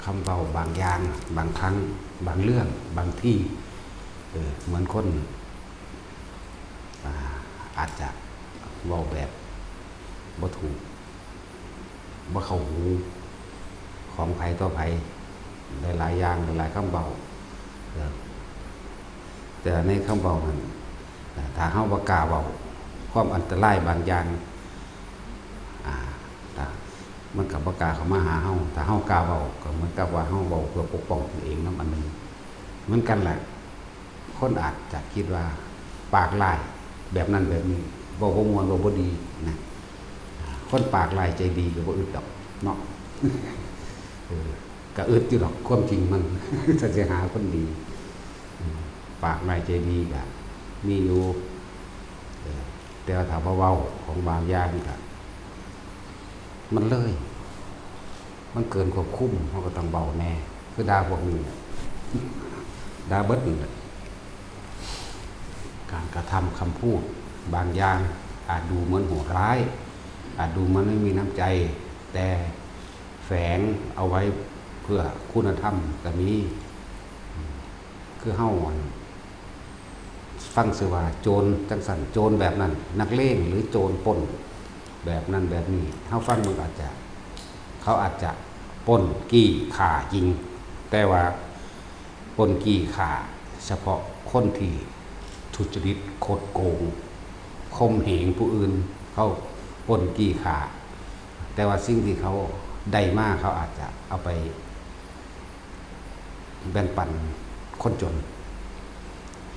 คำเบาบางอย่างบางครั้งบางเรื่องบางที่เหมือนคนอาจจะเว้าแบบบ่ถูกบ่เข้าหูของไผต่อไผหลายๆอย่างหลายๆคำเบาแต่ในคำเบานั้นถ้าเฮาบ่กล้าเว้าความอันตรายบางอย่างมันก็บ่กล้าเข้ามาหาเฮาถ้าเฮากล้าเว้าก็เหมือนกับว่าเฮาเว้าเพื่อปกป้องตนเองนำอันนึงเหมือนกันแหละคนอาจจะคิดว่าปากร้ายแบบนั้นแบบนี้เว้าบ่ม่วนเว้าบ่ดีนะคนปากร้ายใจดีก็บ่อึดดอกเนาะก็อึดอยู่ดอกความจริงมัน ถ้าจะหาคนดีปากร้ายใจดีก็มีอยู่แต่ถ้าเว้าของบางอย่างก็มันเลยมันเกินควบคุมเขาก็ต้องเบาแน่คือด่าพวกนี้ด่าเบิดนี่แหละการกระทำคำพูดบางอย่างอาจดูเหมือนโหดร้ายอาจดูเหมือนไม่มีน้ำใจแต่แฝงเอาไว้เพื่อคุณธรรมก็มีคือเฮ้าฟังสิว่าโจรจังสันโจรแบบนั้นนักเลงหรือโจรปล้นแบบนั้นแบบนี้เฮ้าฟังมึงเขาอาจจะปล้นกี้ข่ายิงแต่ว่าปล้นกี้ข่าเฉพาะคนที่ทุจริตโคดโกงข่มเหงผู้อื่นเขาปล้นกี้ข่าแต่ว่าสิ่งที่เขาได้มากเขาอาจจะเอาไปแบ่งปันคนจน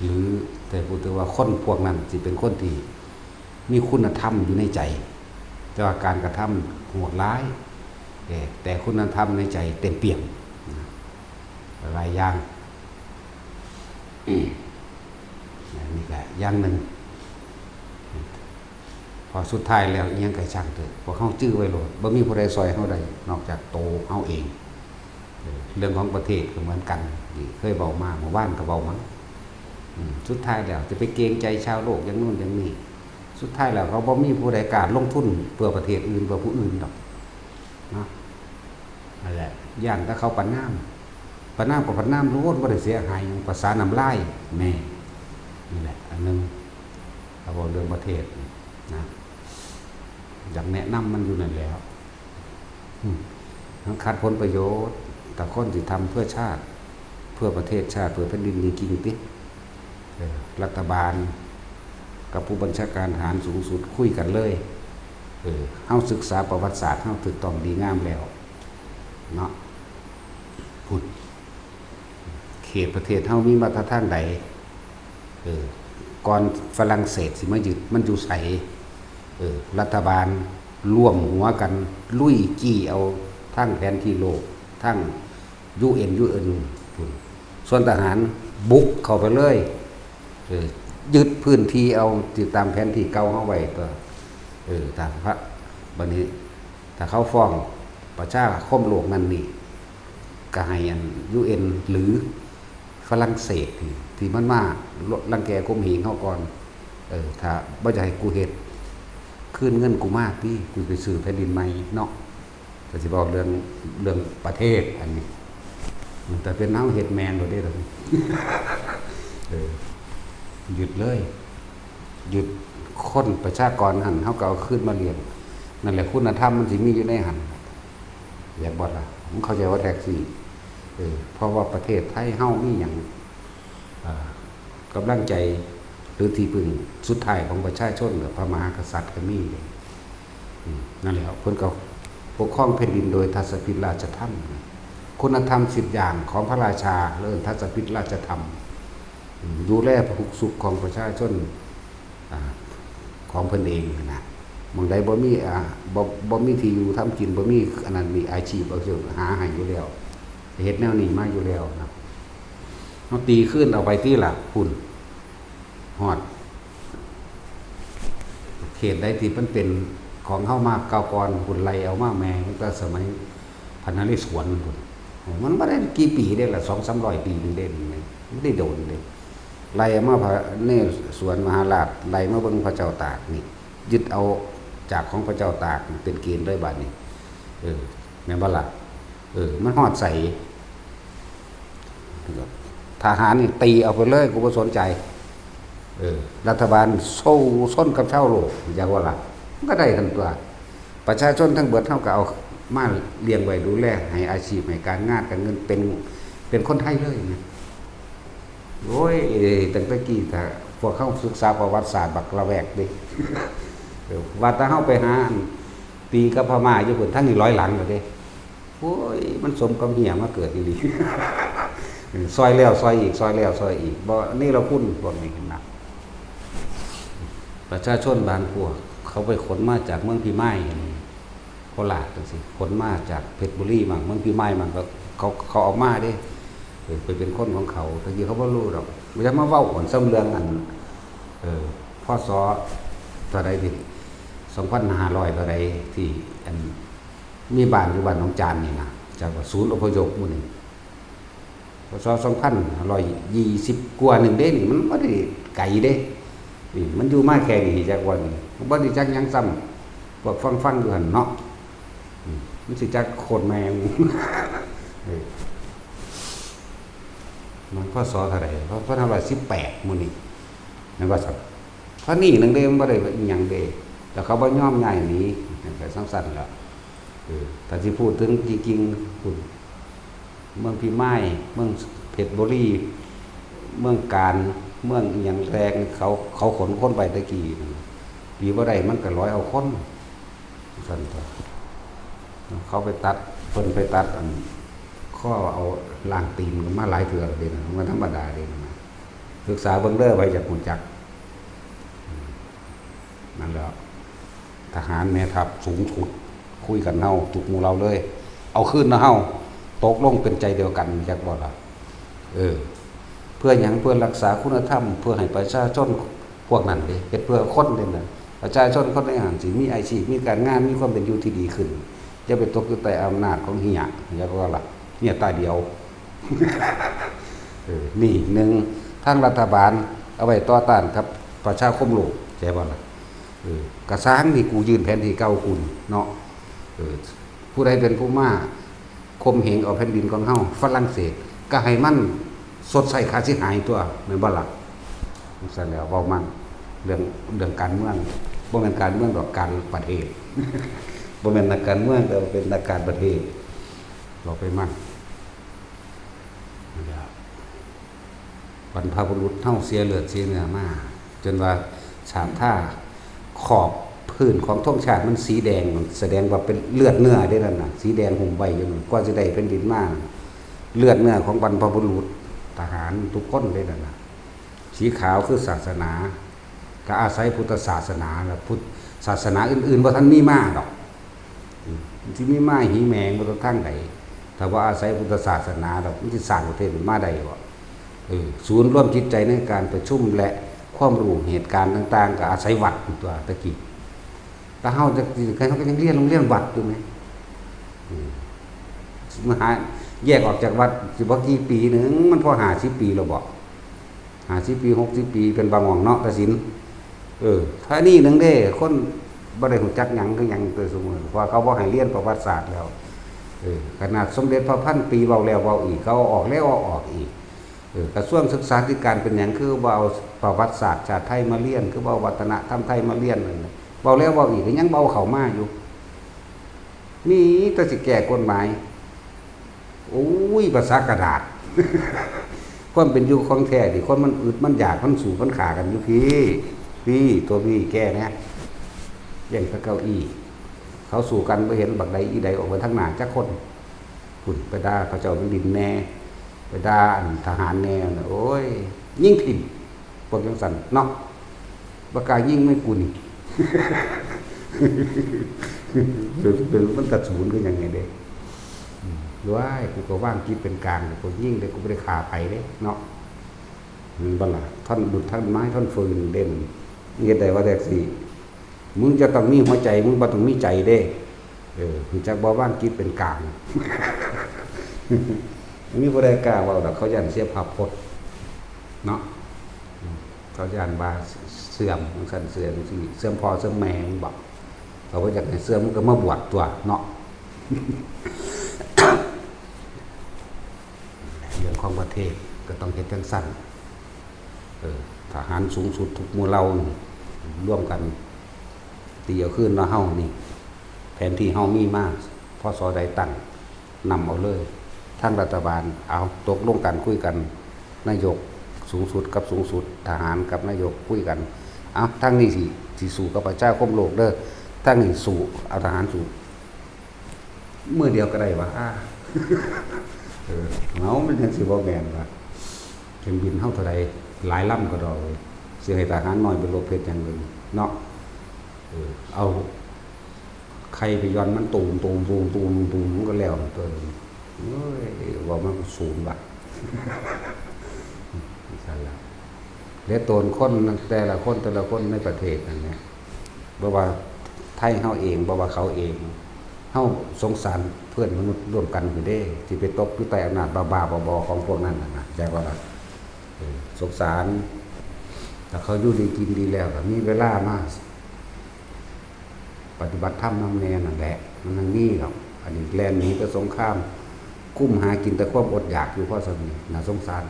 หรือแต่พูดถึงว่าคนพวกนั้นสิเป็นคนที่มีคุณธรรมอยู่ในใจแต่ว่าการกระทำโหดร้ายแต่คุณธรรมในใจเต็มเปี่ยมหลายอย่างนี่แหละอย่างหนึ่งพอสุดท้ายแล้วยังไก่ช่างเถอะพวกเขาจื้อไว้โหลดบ่มีผู้ใดซอยเขาใดนอกจากโตเขาเองเรื่องของประเทศก็เหมือนกันเคยเบามาหมู่บ้านก็เบามั้งสุดท้ายแล้วจะไปเกรงใจชาวโลกอย่างนู้นอย่างนี้สุดท้ายแล้วเขาบ่มีผู้ใดกล้าลงทุนเพื่อประเทศอื่นเพื่อผู้อื่นหรอกนะนั่นแหละย่านถ้าเขาปันน้ำกับปันน้ำรู้ว่าได้เสียหายภาษาน้ำลายแม่นี่แหละอันนึงเราบอกเรื่องประเทศนะอยากแนะนำมันอยู่นั่นแล้วทั้งขาดผลประโยชน์แต่คนที่ทำเพื่อชาติเพื่อประเทศชาติเพื่อแผ่นดินจริงๆติรัฐบาลกับผู้บัญชาการทหารสูงสุดคุยกันเลยเฮาศึกษาประวัติศาสตร์เฮาถูกต้องดีงามแล้วเนาะพูดเขตประเทศเฮามีมาตรฐานใดก่อนฝรั่งเศสสิมายึดมันอยู่ไสรัฐบาลร่วมหัวกันลุยจี้เอาทั้งแผนที่โลกทั้ง UN ส่วนทหารบุกเข้าไปเลยยึดพื้นที่เอาติดตามแผนที่เก่าเฮาไว้ตัวตามพระบัดนี้ถ้าเขาฟ้องประชาคมโลกนั้นนี่ก็ให้อัน UN หรือฝรั่งเศสที่มันมารังแกข่มเหงเฮาก่อนถ้าบ่จะให้กูเฮ็ดคืนเงินกูมากพี่กูไปซื้อแผ่นดินใหม่เนาะก็สิบอกเรื่องประเทศอันนี้แต่เป็นเฮาเฮ็ดแมนบ่ได้ดอกหยุดเลยหยุดคนประชากรหันเขาก็เอาขึ้นมาเรียนนั่นแหละคุณธรรมมันสิมีอยู่ในหันอยากบอกล่ะผมเข้าใจว่าแท็กซี่เพราะว่าประเทศไทยเฮามีอย่างกำลังใจหรือที่พึ่งสุดท้ายของประชาชนกับพระมหากษัตริย์ก็มีนั่นแหละเพิ่นก็ปกครองแผ่นดินโดยทัศพิธราชธรรมคุณธรรม10อย่างของพระราชาเรื่องทัศพิธราชธรรมดูแลทุกสุขของประชาชนของเพิ่นเองนะบางใดบ่มีที่อยู่ทำกินบ่มีอันนั้นมีอาชีพเอาเสิหาให้อยู่แล้วเฮ็ดแนวนี้มาอยู่แล้วนะเฮาตีขึ้นเอาไปที่ล่ะพุ่นฮอดเขตใดที่มันเป็นของเฮามาเก่าก่อนพุ่นไล่เอามาแม่ตั้งแต่สมัยพระนเรศวรพุ่นมันบ่ได้กี่ปีได้ล่ะ 200-300 ปีนึงเด้ไม่ได้โดนเลยไล่มาพระเนศวรมหาราชไล่มาเบิ่งพระเจ้าตากนี่ยึดเอาจากของพระเจ้าตากเป็นเกณฑ์เลยบัดนี้แม่นบ่ล่ะ มันฮอดใส่ทหารนี่ตีเอาไปเลยกูบ่สนใจรัฐบาลโซ่ส้นกับชาวโลกอย่างว่าล่ะมันก็ได้ทั้งตัวประชาชนทั้งเบิดเฮาก็เอามาเลี้ยงไว้ดูแลให้อาชีพให้การงานการเงินเป็นคนไทยเลยนะโอ้ยตั้งแต่กี้ถ้าพวกเขาศึกษาประวัติศาสตร์บักระแวกดิว่าถ้าเฮาไปหาตีกับพม่าอยู่พุ่นทั้งนี้ร้อยหลังแล้วเด้โอ้ยมันสมกับเหี้ยมาเกิดอีหลีซอยแล้วซอยอีกซอยแล้วซอยอีกบ่นี่เราคุ้นพวกนี้นะประชาชนบางพวกเขาไปขนมาจากเมืองพิมายโคราชจังซี่ขนมาจากเพชรบุรีมั่งเมืองพิมายมั่งก็เขาเอามาเด้ไปเป็นคนของเขาแต่กี้เขาบ่รู้ดอกมันจะมาเว้าผลซ้ำเรื่องอันพศเท่าใดดิ2,500เท่าใดที่อันมีบ้านอยู่บ้านหนองจานนี่นะจากศูนย์อพยพหมู่นี่พศ2,120กว่านึงเด้นี่มันบ่ได้ไกลเด้นี่มันอยู่มาแค่นี้จักว่านี่บ่ได้จักหยังซ้ำพวกฟังอยู่หั่นเนาะมันสิจักโคตรแมงมันพศเท่าใดพศ2518หมู่นี่นั่นว่าซั่นเพราะนี่นึงเด้มันบ่ได้อิหยังเด้แต่เขาบ่ยอมย้ายหนีก็สั้นๆแล้วถ้าสิพูดถึงจริงๆพูดเมืองพิมายเมืองเพชรบุรีเมืองการเมืองอหยังแรงเขาขนคนไปตะกี้ปีบ่ได้มันก็ร้อยเอาคนซั่นตัวเขาไปตัดเพิ่นไปตัดอันข้อเอาล่างตีนมาหลายเทื่อเด้นะมันธรรมดาเด้นะศึกษาเบิ่งเด้อไว้จากหูจักนั่นแหละทหารแม่ทัพสูงสุดคุยกันเฮาทุกหมู่เราเลยเอาคืนนะเฮาตกลงเป็นใจเดียวกันจักบ่ล่ะเพื่อหยังเพื่อรักษาคุณธรรมเพื่อให้ประชาชนพวกนั้นเด้เฮ็ดเพื่อคนเด้น่ะประชาชนคนในหันสิมีอาชีพมีการงานมีความเป็นอยู่ที่ดีขึ้นอย่าไปตกอยู่ใต้อำนาจของเหี้ยจักว่าล่ะเหี้ยตาเดียวนี่หนึ่งทางรัฐบาลเอาไว้ต่อต้านครับประชาคมโลกใช่บ่ล่ะกระซ้างนี่กูยืนแผ่นที่เก่าคุณเนาะผู้ใดเป็นผู้มาคมเหงเอาแผ่นดินของเฮาฝรั่งเศสก็ให้มันสดใสค่าสิหายตัวแม่นบ่ล่ะซั่นแล้วเว้ามันเรื่องการเมืองบ่แม่นการเมืองดอกการประเทศบ่แม่นนักการเมืองแต่เป็นนักการประเทศเราไปมันบรรพบุรุษเฮาเสียเลือดเสียเนื้อมาจนว่าชาติท่าขอบพื้นของธงชาติมันสีแดงแสดงว่าเป็นเลือดเนื้อได้นั่นน่ะสีแดงห่มใบอยู่นั่นกว่าสิได้เป็นดินมาเลือดเนื้อของบรรพบุรุษทหารทุกคนได้นั่นน่ะสีขาวคือศาสนาก็อาศัยพุทธศาสนาแล้วพุทธศาสนาอื่นๆบ่ทันมีมาดอกที่มีมาหิแมงบ่ต้องทางใดถ้าว่าอาศัยพุทธศาสนาดอกมันสิสร้างประเทศมาได้บ่ศูนย์รวมจิตใจในการประชุมและความรู้เหตุการณ์ต่างๆก็อาศัยวัดตัวตะกี้แต่เฮาจะเขาก็ยังเรียนโรงเรียนวัดอยู่ไหมมหาแยกออกจากวัดสิบ่กี่ปีนึงมันพอ50 ปีแล้วบ่50 ปี60 ปีเป็นบางหม่องเนาะตะสินถ้านี่นึงเด้คนบ่ได้รู้จักหยังคือหยังโดยสมมุติเพราะเขาบ่ให้เรียนประวัติศาสตร์แล้วขนาดสมเด็จพระพันปีเว้าแล้วเว้าอีกเขาออกแล้วออกอีกกระทรวงศึกษาธิการเป็นหยังคือบ่เอาประวัติศาสตร์ชาติไทยมาเรียนคือบ่เอาวัฒนธรรมไทยมาเรียนนั่นน่ะเว้าแล้วเว้าอีกก็ยังเว้าเข้ามาอยู่มีแต่สิแก้กฎหมายโอ้ยภาษากระดาษความเป็นอยู่ของแท้ดิคนมันอึดมันอยากมันสู้มันขากันอยู่พี่ตัวพี่แก้นะแย่งเก้าอี้เขาสู้กันบ่เห็นบักใดอีใดออกมาทางหน้าจักคนพุ่นไปด่าพระเจ้าแผ่นดินแน่ไปด่าทหารแน่โอ้ยยิ่งถิ่มพวกจังซั่นเนาะบ่กล้ายิ่งไม่กูนี่เป็นมันกระสูนคือหยังไงเด้ด้วยกูก็ว่างคิดเป็นกลางกูยิ่งเด้กูบ่ได้ฆ่าไผเด้เนาะบ่ล่ะท่อนดุจท่อนไม้ท่อนฟืนเด่นเฮ็ดได้ว่าแท็กซี่มึงจะต้องมีหัวใจมึงบ่ต้องมีใจเด้มึงจักบ่ว่างคิดเป็นกลางมีผู้ใดกล้าเว้าดอกเขาย่านเสียภาพพจน์เนาะเขาย่านว่าเสื่อมจังซั่นเสื่อมสิเสื่อมพ่อเสื่อมแม่มึงบอกเขาบ่อยากให้เสื่อมมึงก็มาบวชตัวเนาะ ประเทศก็ต้องเฮ็ดจังซั่นทหารสูงสุดทุกหมู่เหล่าร่วมกันตีเอาคืนว่าเฮานี่แผนที่เฮามีมาพศใดตั้งนำเอาเลยทางรัฐบาลเอาตกลงกันคุยกันนายกสูงสุดกับสูงสุดทหารกับนายกคุยกันเอาทางนี้สิสู่กับประชาคมโลกเด้อทางนี้สู่เอาทหารสู่มื้อเดียวก็ได้วะเนามันจังสิบ่แม่นว่าเครื่องบินเฮาเท่าใดหลายลำก็ดอกสิให้ทหารน้อยไปรบเฮ็ดหยังเลยเนาะเอาใครไปย้อนมันตูมมันก็แล้วตัวเอ้ยว่ามันสูงบัดนั่นล่ะแล้วตนคนแต่ละคนในประเทศนั่นแหละบ่ว่าไทยเฮาเองบ่ว่าเขาเองเฮาสงสารเพื่อนมนุษย์ร่วมกันคือเด้ที่ไปตกอยู่ใต้อำนาจบ้าๆบอๆของพวกนั้นน่ะนะใจว่าสงสารถ้าเขาอยู่ดีกินดีแล้วก็มีเวลามาปฏิบัติธรรมนำแนวนั่นแหละมันนั่งนี่หรอกอันนี้แลนหนีก็สงครามกุ้มหากินแต่ความอดอยากอยู่เพราะสมีน่าสงสาร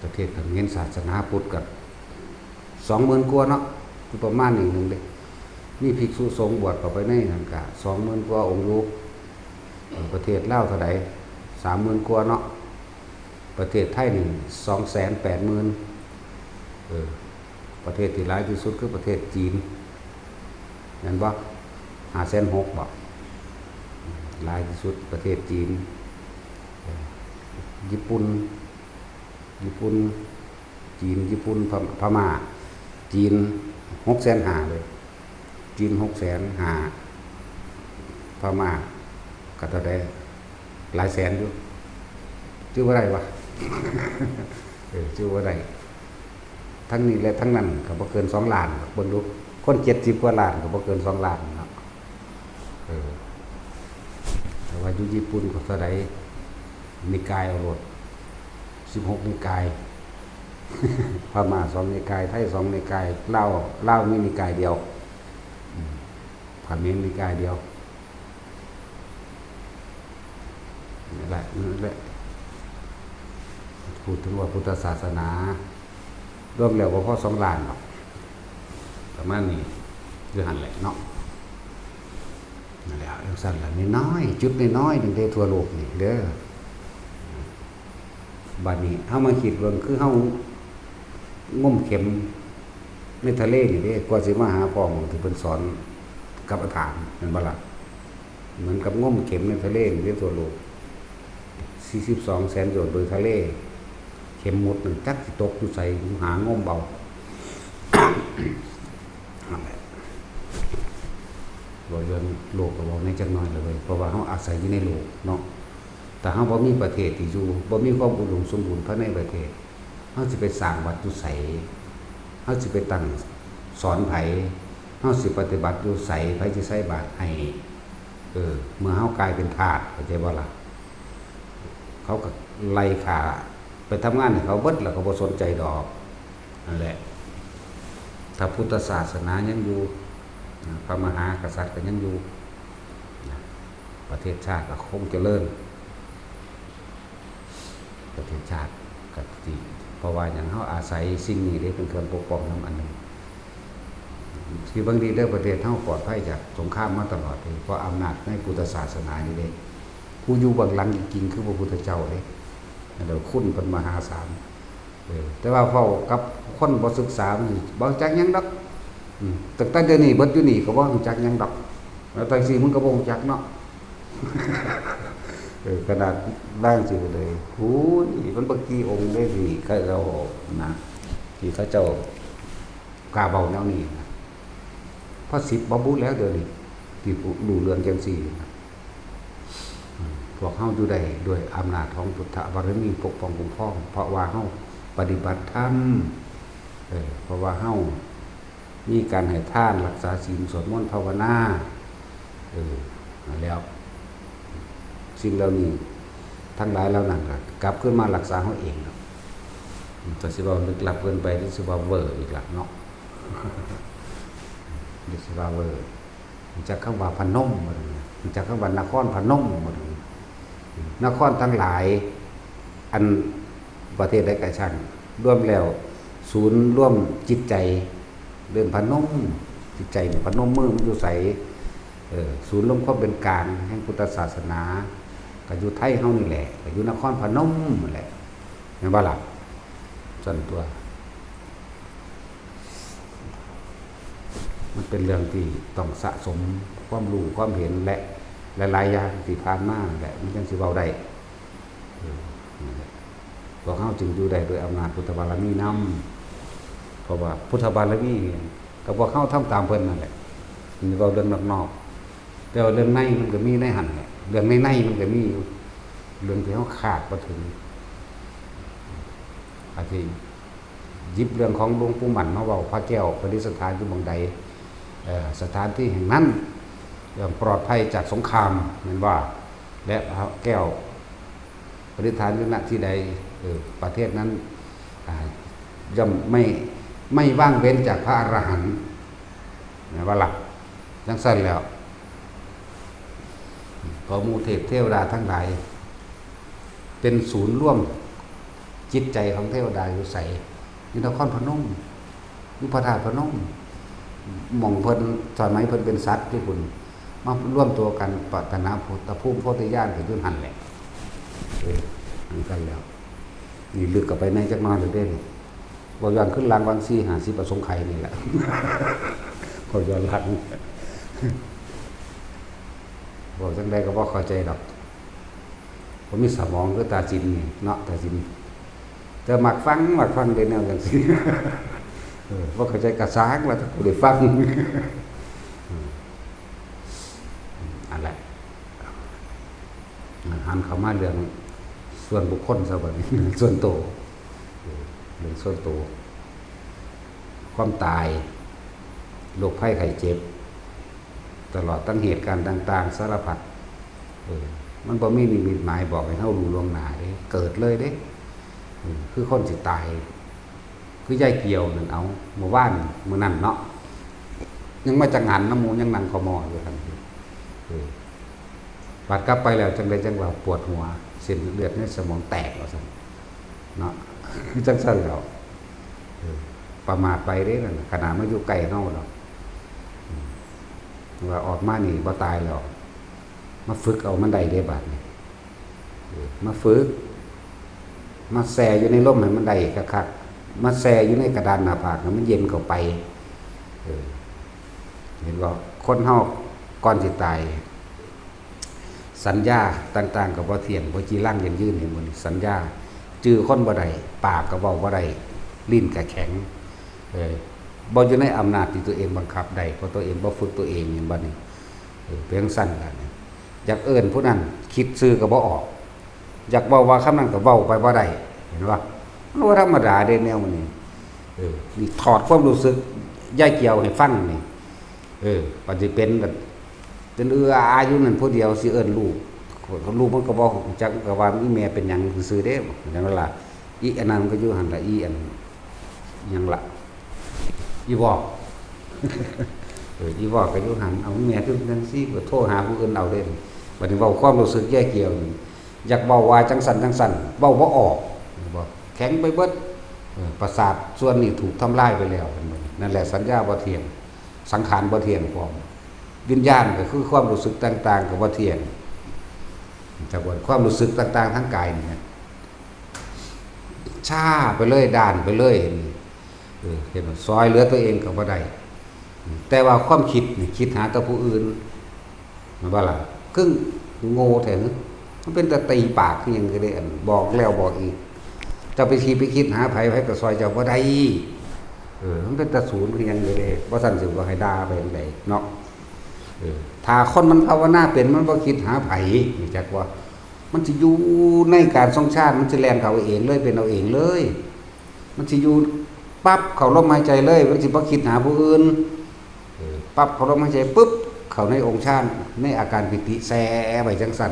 ประเทศเงินศาสนาพุทธกับ20,000 กว่าเนาะประมาณนึงเด้มีภิกษุสงฆ์บวชเข้าไปในนั่นก็20,000 กว่าองค์อยู่ประเทศลาวเท่าใด30,000 กว่าเนาะประเทศไทยนี่280,000ประเทศที่หลายที่สุดคือประเทศจีนเห็นบ่560,000บ่หลายที่สุดประเทศจีนญี่ปุ่นจีนญี่ปุ่นพม่าจีน650,000เลยจีน650,000พม่าก็เท่าใดหลายแสนอยู่ชื่อว่าไรวะชื่อว่าไรทั้งนี้และทั้งนั้นก็บ่เกิน2 ล้านเบิ่งดูคน70 กว่าล้านก็บ่เกิน2 ล้านเนาะแต่ว่าอยู่ญี่ปุ่นก็เท่าใดนิกายเอาโลด16นิกายพม่า2นิกายไทย2นิกายลาวมีนิกายเดียวเขมรนิกายเดียวนั่นแหละพูดถึงว่าพุทธศาสนารวมแล้วก็พอ2 ล้านหรอกประมาณนี้คือหันแหละเนาะนั่นแหละจังซั่นล่ะน้อยๆจุดน้อยๆนึงได้ทั่วโลกนี่เด้อบัดนี้เฮามาคิดเบิ่งคือเฮางมเข็มในทะเลนี่เด้กว่าสิมาหาพ่อหมองที่เพิ่นสอนกับอาถรรพ์นั่นบ่ล่ะเหมือนกับงมเข็มในทะเลนี่เด้ทั่วโลก42 แสนโยชน์โดยทะเลเข็มหมดนึงจักสิตกอยู่ใส่หางมเบานั่นแหละบ่เรื่องโลกก็บ่ในจักหน่อยเลยเพราะว่าเฮาอาศัยอยู่ในโลกเนาะแต่เฮาบ่มีประเทศที่อยู่บ่มีความอุดมสมบูรณ์ภายในประเทศเฮาสิไปสร้างวัดอยู่ไสเฮาสิไปตั้งสอนไผเฮาสิปฏิบัติอยู่ไสไผสิใส่บาตรให้เมื่อเฮากลายเป็นทาสเข้าใจบ่ล่ะเขาก็ไล่ฆ่าไปทำงานให้เขาเบิดแล้วก็บ่สนใจดอกนั่นแหละถ้าพุทธศาสนายังอยู่พระมหากษัตริย์ก็ยังอยู่ประเทศชาติก็คงเจริญประเทศชาติก็สิเพราะว่าหยังเฮาอาศัยสิ่งนี้ได้เป็นเครื่องปกป้องนำอันนึงที่บางทีเด้อประเทศเฮาปลอดภัยจากสงครามมาตลอดเลยเพราะอำนาจในพุทธศาสนานี่เด้ผู้อยู่เบื้องหลังจริงๆคือพระพุทธเจ้าเด้แล้วคุณเพิ่นมหาศาลแต่ว่าเฝ้ากับคนบ่ศึกษานี่บ่จักหยังดอกตั้งแต่เดี๋ยวนี้เบิดอยู่นี่ก็บ่รู้จักหยังดอกแล้วจังซี่มึงก็บ่รู้จักเนาะขนาดร่างสิเลยโอ้ยมันบ่กี่องค์ได้สิเขาเจ้านะที่เขาเจ้ากล้าเว้าแนวนี้พอ10บ่บุแล้วเดี๋ยวนี้ที่รู้เรื่องจังซี่พวกเฮาอยู่ได้ด้วยอำนาจของพุทธบารมีปกป้องคุ้มครองเพราะว่าเฮาปฏิบัติธรรมเพราะว่าเฮามีการให้ทานรักษาศีลสวดมนต์ภาวนาแล้วสิ่งเหล่านี้ทั้งหลายแล้วนั่นก็กลับขึ้นมารักษาเฮาเองเนาะแต่สิว่าลึกลับเกินไปหรือสิว่าเวอร์อีกล่ะเนาะหรือสิว่าเวอร์จักคำว่าพนมบ่รู้จักคำว่านครพนมบ่รู้ นครทั้งหลายอันประเทศใดก็ช่างรวมแล้วศูนย์ร่วมจิตใจเรื่องพนมจิตใจเนี่ยพนมมือมันอยู่ใสศูนย์ร่วมความเป็นกลางแห่งพุทธศาสนาก็อยู่ไทยเฮานี่แหละก็อยู่นครพนมนั่นแหละแม่นบ่ล่ะส่วนตัว มันเป็นเรื่องที่ต้องสะสมความรู้ความเห็นและหลายๆอย่างที่ผ่านมาแหละมันจังสิเว้าได้พวกเฮาจึงอยู่ได้โดยอำนาจพุทธบารมีนำเพราะว่าพุทธบารมีก็พวกเฮาทำตามเพิ่นนั่นแหละมันเว้าเรื่องนอกๆแต่ว่าเรื่องในมันก็มีในหันแหละเรื่องในมันก็มีอยู่เรื่องที่เฮาขาดบ่ถึงอาจสิหยิบเรื่องของหลวงปู่หมันมาเว้าพระแก้วประดิษฐานอยู่บังใดสถานที่แห่งนั้นอย่างปลอดภัยจากสงครามเหมือนว่าและพระแก้วประดิษฐานอยู่ณที่ใดประเทศนั้นย่อมไม่ว่างเว้นจากพระอรหันต์นะว่าหลักจังสั้นแล้วขอหมู่เทพเทวดาทั้งหลายเป็นศูนย์ร่วมจิตใจของเทวดาอยู่ใสอยู่นครพนมอยู่พระธาตุพนมหม่องเพิ่นสมัยเพิ่นเป็นสัตว์ที่พุ่นมาร่วมตัวกันปรารถนาพุทธภูมิโพธิญาณก็อยู่หั่นแหละนั่นกันแล้วนี่ลึกเข้าไปในจักหน่อยเลยเด้นี่บ่ย้อนขึ้นหลังวัง4 50ประสงค์ไขนี่แหละขอย้อนหลังบอกจังได๋ก็บ่เข้าใจดอกผมมีสมองคือตาจินนี่เนาะตาจินแต่มักฟังได้แนวจังซี่ว่าเข้าใจกระซ้างแล้วถ้ากูได้ฟังอะไรหันเข้ามาเรื่องส่วนบุคคลซะบัดนี้ส่วนโตเรื่องส่วนโตความตายโรคภัยไข้เจ็บตลอดตั้งเหตุการณ์ต่างๆสารพัดมันบ่มีนิมิตหมายบอกให้เฮารู้ล่วงหน้าเด้เกิดเลยเด้คือคนสิตายคือยายเกี่ยวนั่นเอาเมื่อวานมื้อนั้นเนาะยังมาจังหันน้ำหมูยังนั่งขมออยู่ทันทีบาดกลับไปแล้วจังได๋จังว่าปวดหัวเส้นเลือดในสมองแตกว่าซั่นเนาะจังซั่นแล้วประมาทไปเด้นั่นขนาดมาอยู่ใกล้เฮาดอกว่าออกมานี่บ่ตายแล้วมาฝึกเอามันได้เด้บาดนี้มาฝึกมาแซ่อยู่ในลมให้มันได้คักๆมาแซ่อยู่ในกระดานหน้าผากให้มันเย็นเข้าไปเห็นบ่คนเฮาก่อนสิตายสัญญาต่างๆก็บ่เที่ยงบ่จีรังยืนเห็นบ่นี่สัญญาจื้อคนบ่ได้ปากก็เว้าบ่ได้ลิ้นก็แข็งบ่อยู่ในอำนาจที่ตัวเองบังคับได้เพราะตัวเองบ่ฝึกตัวเองเห็นบ่นี่เพียงสั้นกันอยากเอิ้นผู้นั้นคิดชื่อก็บ่ออกอยากเว้าว่าคำนั้นก็เว้าไปบ่ได้เห็นบ่มันบ่ธรรมดาเด้แนวมันนี่นี่ถอดความรู้สึกย้ายเกี่ยวให้ฟังนี่ว่าสิเป็นแบบเป็นอายุนั่นผู้เดียวสิเอิ้นลูกมันก็บ่จักก็ว่ามีแม่เป็นหยังซื่อๆเด้จังว่าล่ะอีอันนั้นก็อยู่หั่นล่ะอีอันหยังล่ะอีบอกอีบอกก็อยู่หั่นเอาแม่คือจังซี่ก็โทรหาผู้อื่นเอาเด้บัดนี้เว้าความรู้สึกแยกเกี่ยวอยากเว้าว่าจังสั่นเว้าบ่ออกบ่แข็งไปเบิดประสาทส่วนนี้ถูกทำลายไปแล้วนั่นแหละสัญญาบ่เที่ยงสังขารบ่เที่ยงพร้อมวิญญาณก็คือความรู้สึกต่างๆก็บ่เที่ยงแต่ว่าความรู้สึกต่างๆทั้งกายนี่ช้าไปเลยด้านไปเลยเห็นว่าซอยเหลือตัวเองก็บ่ได้แต่ว่าความคิดนี่คิดหาแต่ผู้อื่นมันว่าล่ะครึ่งโง่แท้มันเป็นแต่ตีปากคือหยังก็ได้อันบอกแล้วบอกอีกจะไปคิดหาไผก็ซอยเจ้าบ่ได้มันเป็นแต่ศูนย์คือหยังก็ได้บ่ซั่นสิบ่ให้ด่าไปจังได๋เนาะถ้าคนมันภาวนาเป็นมันบ่คิดหาไผนี่จักว่ามันสิอยู่ในการทรงชาติมันสิแล่นเข้าเองเลยเป็นเอาเองเลยมันสิอยู่ปั๊บเข้าลมหายใจเลยมันสิบ่คิดหาผู้อื่นปั๊บเข้าลมหายใจปึ๊บเข้าในองค์ฌานในอาการปิติแซ่ไปจังซั่น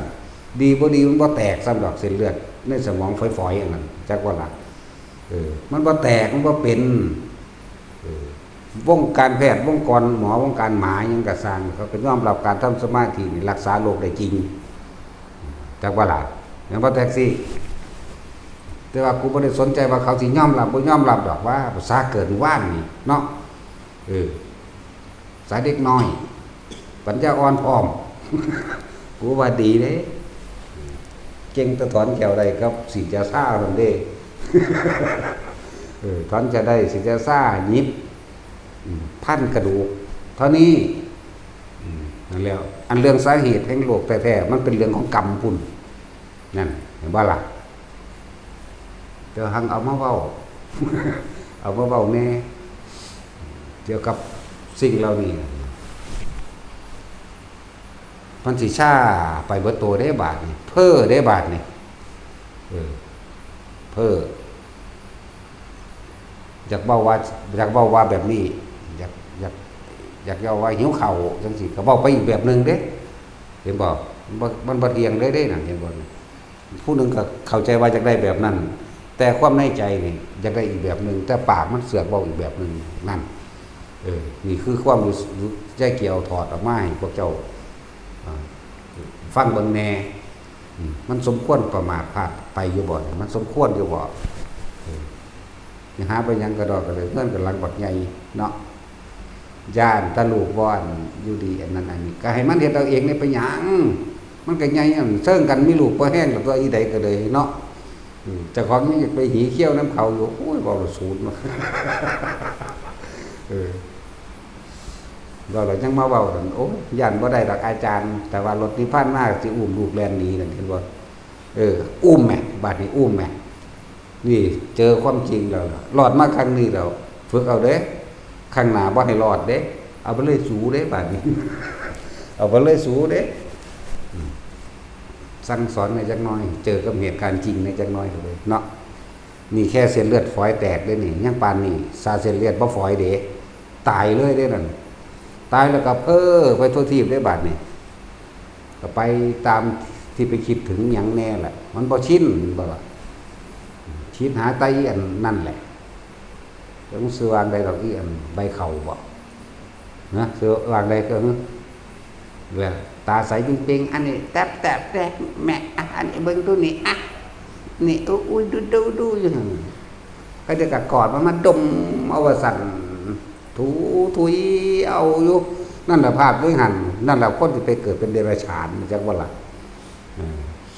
ดีบ่ดีมันบ่แตกซ้ำดอกเส้นเลือดในสมองฝอยๆอย่างนั้นจักว่าล่ะมันบ่แตกมันบ่เป็นวงการแพทย์วงการหมอวงการหมายังก็สร้างเขาเป็นยอมรับการทำสมาธินี่รักษาโรคได้จริง จากว่าล่ะอย่างว่าแท็กซี่แต่ว่ากูบ่ได้สนใจว่าเขาสิยอมรับบ่ยอมรับดอกว่าภาษาเกิดว่านนี่เนาะสายเด็กน้อยปัญญาอ่อนพร้อมกูว่าดีเด้เก่งตะถอนแก้วใดกับสิจะซ่านั่นเด้ถอนจะได้สิจะซ่ายิบพันกระดูกเท่านี้นั่นแล้วอันเรื่องสาเหตุแห่งโรคแท้ๆมันเป็นเรื่องของกรรมพุ่นนั่นเห็นบ่ล่ะเดี๋ยวหังเอามาเว้า เอามาเว้าแน่เกี่ยวกับสิ่งเหล่านี้มันสิช้าไปเบิดโตได้บาทนี่เพ้อได้บาทนี่เพ้ออยากเว้าว่าแบบนี้อยากเว้าว่าหิวข้าวจังซี่ก็เว้าไปอีกแบบนึงเด้เห็นบ่มันบ่เที่ยงได้นั่นเห็นบ่ผู้นึงก็เข้าใจว่าอยากได้แบบนั้นแต่ความในใจนี่อยากได้อีกแบบนึงแต่ปากมันเสือกเว้าอีกแบบนึงนั่นนี่คือความรู้ใจเกี่ยวถอดออกมาให้พวกเจ้าฟังเบิ่งแน่มันสมควรประมาทพลาดไปอยู่บ่มันสมควรอยู่บ่หาไปยังกระดอกกระเลยเพื่อนกำลังบักใหญ่เนาะย่านตะลูกว่อนอยู่ดีอันนั้นอันนี้ก็ให้มันเฮ็ดเอาเองนี่ไปหยังมันก็ใหญ่อันเซิงกันมีลูกบ่แห้งกับตัวอีใดก็เลยเนาะเจ้าของยังอยากไปหีเขี้ยวน้ำเขาอยู่โอ้ยบ่สูญมาเราจังมาเว้ากันโอ้ยย่านบ่ได้ดอกอาจารย์แต่ว่ารถนิพพานมาสิอุ้มลูกแล่นหนีนั่นเห็นบ่อุ้มแม่บัดนี้อุ้มแม่นี่เจอความจริงแล้วรอดมาครั้งนี้แล้วฝึกเอาเด้ข้างหน้าบ่ให้รอดเด้เอาไปเลยสูเด้บัดนี้ เอาไปเลยสูเด้สั่งสอนในจักหน่อยเจอกับเหตุการณ์จริงในจักหน่อยเลยเนาะนี่แค่เส้นเลือดฝอยแตกเด้นี่ยังปานนี้ซาเส้นเลือดบ่ฝอยเด้ตายเลยเด้นั่นตายแล้วก็ไปทั่วทีบได้บาดนี่ก็ไปตามที่ไปคิดถึงหยังแน่แหละมันบ่ชินบ่ล่ะชินหาไตอันนั่นแหละต้องซื้อวางใดดอกอีอันใบเข่าบ่นะซื้อวางใดก็เว้ยตาใสจริงๆอันนี้แตบแม่อันนี้เบิ่งตัวนี้อ่ะนี่อุ้ยดูอยู่ก็จะกอดมันมาดมเอาว่าสั่นถุยเอาอยู่นั่นแหละภาพด้วยหันนั่นแหละคนที่ไปเกิดเป็นเดรัจฉานจักว่าล่ะ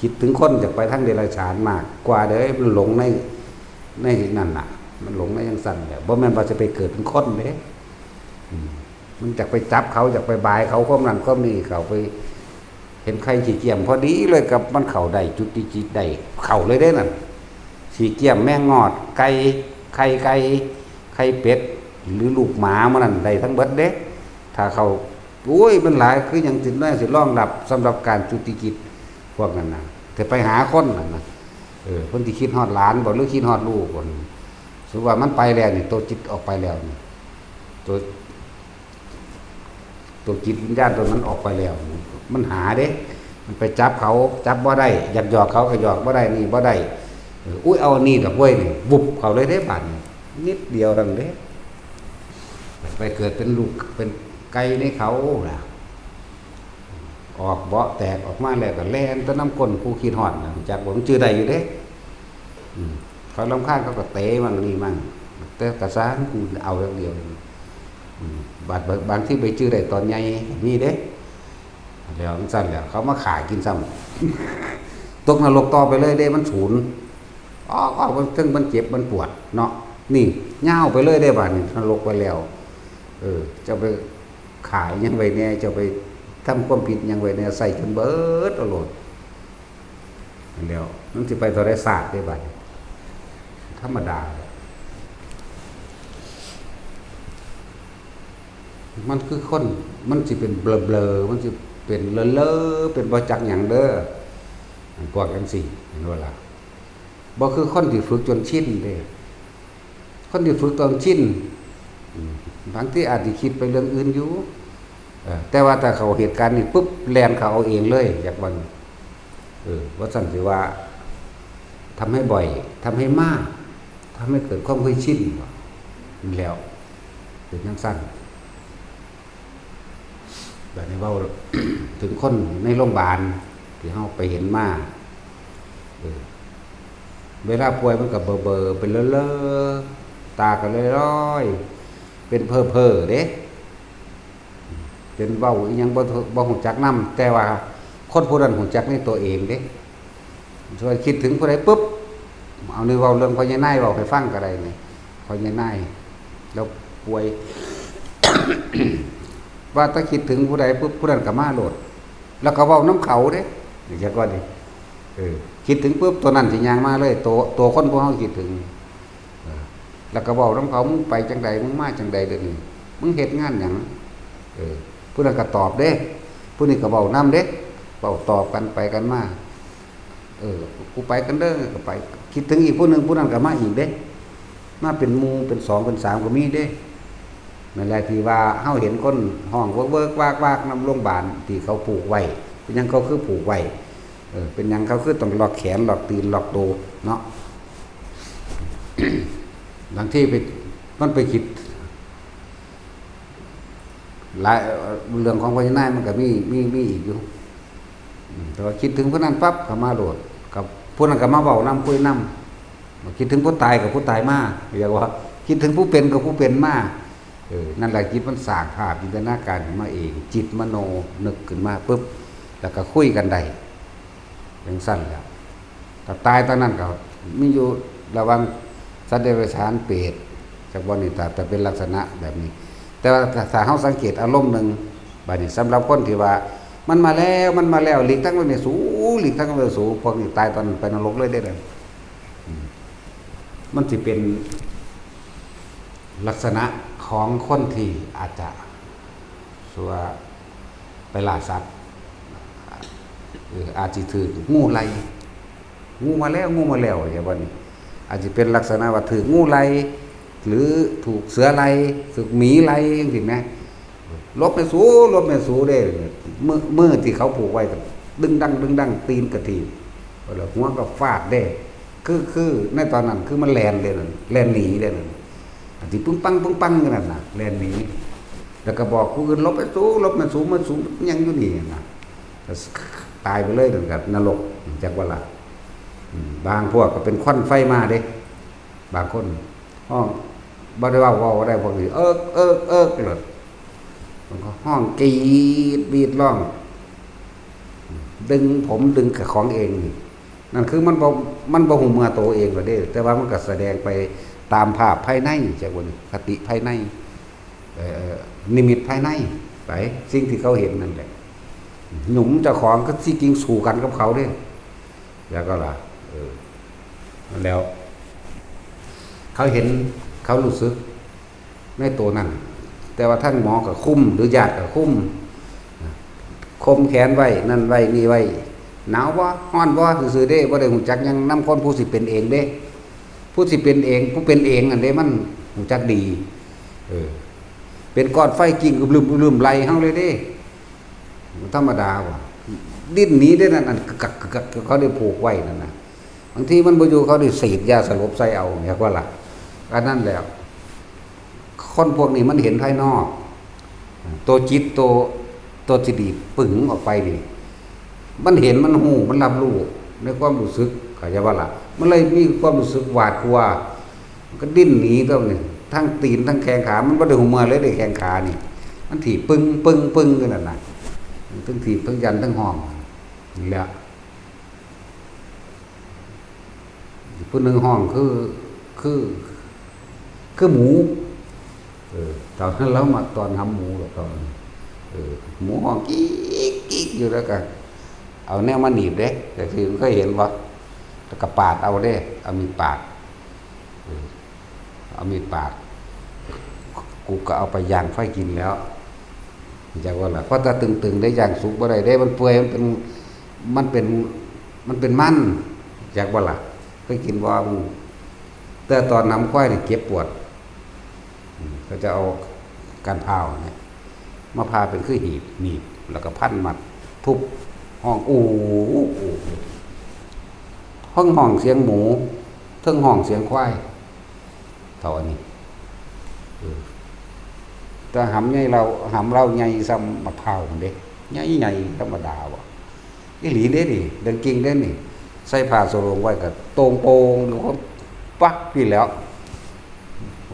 คิดถึงคนจะไปทั้งเดรัจฉานมากกว่าเด้อมันหลงในนั่นน่ะมันหลงในยังสั่นเนี่ยบ่แม่นว่าจะไปเกิดเป็นคนเด้มันจะไปจับเขาจะไปบายเขาความนั้นความนี้เขาไปเห็นใครขี้เกียจพอดีเลยกับมันเข่าได้จุดจิตได้เข่าเลยได้นั่นขี้เกียจแม่งอดไก่ไข่เป็ดหรือลูกหมามันนั่นได้ทั้งเบิดเด้ถ้าเขาโอ้ยมันหลายคือยังสิได้สิรองรับสำหรับการจุติกิจพวกนั้นน่ะแต่ไปหาคนนั่นน่ะคนที่คิดฮอดหลานบ่หรือคิดฮอดลูกคนสมมุติว่ามันไปแล้วนี่ตัวจิตออกไปแล้วนี่ตัวจิตวิญญาณตัวนั้นออกไปแล้วมันหาเด้มันไปจับเขาจับบ่ได้อยากหยอกเขาก็หยอกบ่ได้นี่บ่ได้อุ้ยเอานี่ดอกเว้ยนี่วุบเขาเลยเด้บาดนิดเดียวดังเด้ไปเกิดเป็นลูกเป็นไก่ในเขาล่ะออกเบาะแตกออกมาแล้วก็แล่นตะน้ำก้นผู้คิดฮอดน่ะจากบ่มันชื่อได้อยู่เด้เขาลำคาญเขาก็เตะมั่งนี่มั่งแต่กระซานเอาอย่างเดียวบางที่ไปชื่อได้ตอนใหญ่มีเด้แล้วมันสั่นแล้วเขามาขายกินซ้ำตกนรกต่อไปเลยเด้มันสูญออกถึงมันเจ็บมันปวดเนาะนี่ย่าวไปเลยได้บาดนี่นรกไปแล้วจะไปขายยังไงเนี่ยจะไปทำความผิดยังไงเนี่ยใส่จนเบิดอรรถแล้วนั่นจะไปทรศาสตร์ได้บาดธรรมดามันคือคนมันสิเป็นเบลอมันสิเป็นเลอะเป็นบ่จักหยังเด้อพวกจังซี่เห็นบ่ล่ะบ่คือคนที่ฝึกจนชินเด้คนที่ฝึกจนชินบางที่อาจสิคิดไปเรื่องอื่นอยู่แต่ว่าถ้าเขาเหตุการณ์นี้ปุ๊บแล่นเขาเอาเองเลยอยากว่าว่าซั่นสิว่าทำให้บ่อยทำให้มากทำให้เกิดความเคยชินแล้วเป็นจังซั่นแบบนี้เว้า ถึงคนในโรงพยาบาล ที่เฮาไปเห็นมาเออเวลาป่วยมันก็เบอๆเป็นเลอะๆตาก็ลอยๆเป็นเพ้อๆเด้เป็นเว้าอีหยังบ่ฮู้จักนำแต่ว่าคนผู้นั้นฮู้จักในตัวเองเด้ช่วยคิดถึงผู้ใดปุ๊บเอานี่เว้าเรื่องพ่อใหญ่นายเว้าให้ฟังก็ได้นี่พ่อใหญ่นายแล้วป่วย ว่าถ้าคิดถึงผู้ใดปุ๊บผู้นั้นก็มาโลดแล้วก็เว้าน้ำเขาเด้นี่จักว่าดิคิดถึงปุ๊บตัวนั้นสิย่างมาเลยตัวคนพวกเฮาคิดถึงแล้วก็เว้าน้ำเขามึงไปจังใดมึงมาจังใดเด้อนี่มึงเฮ็ดงานหยังผู้นั้นก็ตอบเด้ผู้นี้ก็เว้านำเด้เว้าตอบกันไปกันมากูไปกันเด้อก็ไปคิดถึงอีกผู้นึงผู้นั้นก็มาอีกเด้มาเป็นหมู่เป็น2เป็น3ก็มีเด้นั่นแหละที่ว่าเฮาเห็นคนห้องเวิร์กวากๆนำโรงพยาบาลที่เขาผูกไว้เป็นหยังเขาคือผูกไว้เป็นหยังเขาคือต้องล็อกแขนล็อกตีนล็อกตัวเนาะ บางที่ไปมันไปคิดหลายเรื่องของพญานาคมันก็มีอีกอยู่แต่ว่าคิดถึงผู้นั้นปั๊บก็มาโหลดกับผู้นั้นก็มาเว้านำคุยนำคิดถึงผู้ตายกับผู้ตายมาเรียกว่าคิดถึงผู้เป็นกับผู้เป็นมานั่นแหละจิตมันสร้างภาพจินตนาการขึ้นมาเองจิตมโนนึกขึ้นมาปุ๊บแล้วก็คุยกันได้อย่างสั้นแล้วแต่ตายตอนนั้นก็มีอยู่ระวังสัตว์เดรัจฉานเปรตจากวันนี้แต่เป็นลักษณะแบบนี้แต่ว่าถ้าเฮาสังเกตอารมณ์นึงบัดนี้สำหรับคนที่ว่ามันมาแล้วหลีกทั้งวันนี้สูหลีกทั้งวันสูพวกนี้ตายตอนไปนรกเลยได้เลยมันสิเป็นลักษณะของคนที่อาจจะสัวไปล่าสัตว์อาจจะถืองูไล่งูมาแล้วอย่างวันนี้อาจจะเป็นลักษณะว่าถืองูไล่หรือถูกเสือไล่ถูกหมีไล่จริงๆนะลบไปสูได้มือที่เขาผูกไว้ดึงดังตีนกระถีบแล้วหัวก็ฟาดได้คือในตอนนั้นคือมันแลนเลยนั่นแลนหนีได้นั่นที่ปึ้งปังกันนั่นน่ะแลนหนีแล้วก็บอกผู้อื่นลบไปสูมันสูงยังอยู่นี่นะตายไปเลยนั่นกับนรกจักว่าละบางพวกก็เป็นควันไฟมาเด้บางคนห้องบ่ได้ว่าได้พวกนี้เอิกเลยมันก็ห้องกรีดบีดร้องดึงกับของเองนี่นั่นคือมันบ่หูเมื่อตัวเองก็ได้แต่ว่ามันก็แสดงไปตามภาพภายในจากวันคติภายในนิมิตภายในไปสิ่งที่เขาเห็นนั่นแหละหนุ่มเจ้าของก็ที่จริงสู่กันกับเขาด้วยแล้วก็ล่ะแล้ว เขาเห็นเขารู้สึกในตัวนั้นแต่ว่าท่านหมอก็คุ้มหรือญาติก็คุ้มคมแขนไว้นั่นไว้นี่ไว้หนาวบ่ร้อนบ่ซื่อๆเด้บ่ได้ฮู้จักหยังนำคนผู้สิเป็นเองเด้ผู้สิเป็นเองผู้เป็นเองอันเด้มันฮู้จักดีเป็นก้อนไฟกิ่งลืมไหลเฮาเลยเด้ธรรมดาว่ะดิ้นหนีได้นั่นกักเขาได้ผูกไว้นั่นน่ะบางทีมันบ่อยู่เขาได้ฉีดยาสลบใส่เอาอยากว่าล่ะอันนั้นแล้วคนพวกนี้มันเห็นภายนอกตัวจิตตัวจิตดีปึ๋งออกไปนี่มันเห็นมันหูมันรับรู้ในความรู้สึกเขาจะว่าล่ะมันเลยมีความรู้สึกหวาดกลัวมันก็ดิ้นหนีตัวนี่ทั้งตีนทั้งแขนขามันบ่ได้หูมือเลยได้แขนขานี่มันถีบปึ้งกันนั่นน่ะทั้งถีบทั้งยันทั้งห้องนี่แหละผู้หนึ่งห้องคือหมูตอนนั้นเรามาตอนทำหมูตอนหมูห้องกิ๊กอยู่แล้วกันเอาแนวมาหนีบเด้แต่คือมันก็เห็นว่าแล้วก็ปาดเอาเด้เอามีดปาดกูก็เอาไปย่างไฟกินแล้วจากว่าล่ะเพราะถ้าตึงได้ย่างสุกบ่ได้มันเปื่อยมันเป็นมันจากว่าล่ะเคยกินว่าแต่ตอนน้ำควายนี่เก็บปวดก็จะเอาการพาวเนี่ยมาพาเป็นคือหีบแล้วก็พันมัดทุบห้องห้องเสียงหมูทั้งห้องเสียงควายเท่านี้แต่หำใหญ่เราใหญ่ซ้ำมะพร้าวเด้ใหญ่ธรรมดาว่ะ อีหลีเด้นี่เดินกิ่งเด้นี่ใส่ผ้าสโรงไว้ก็ตรงโปงหรือว่าปักนี่แล้ว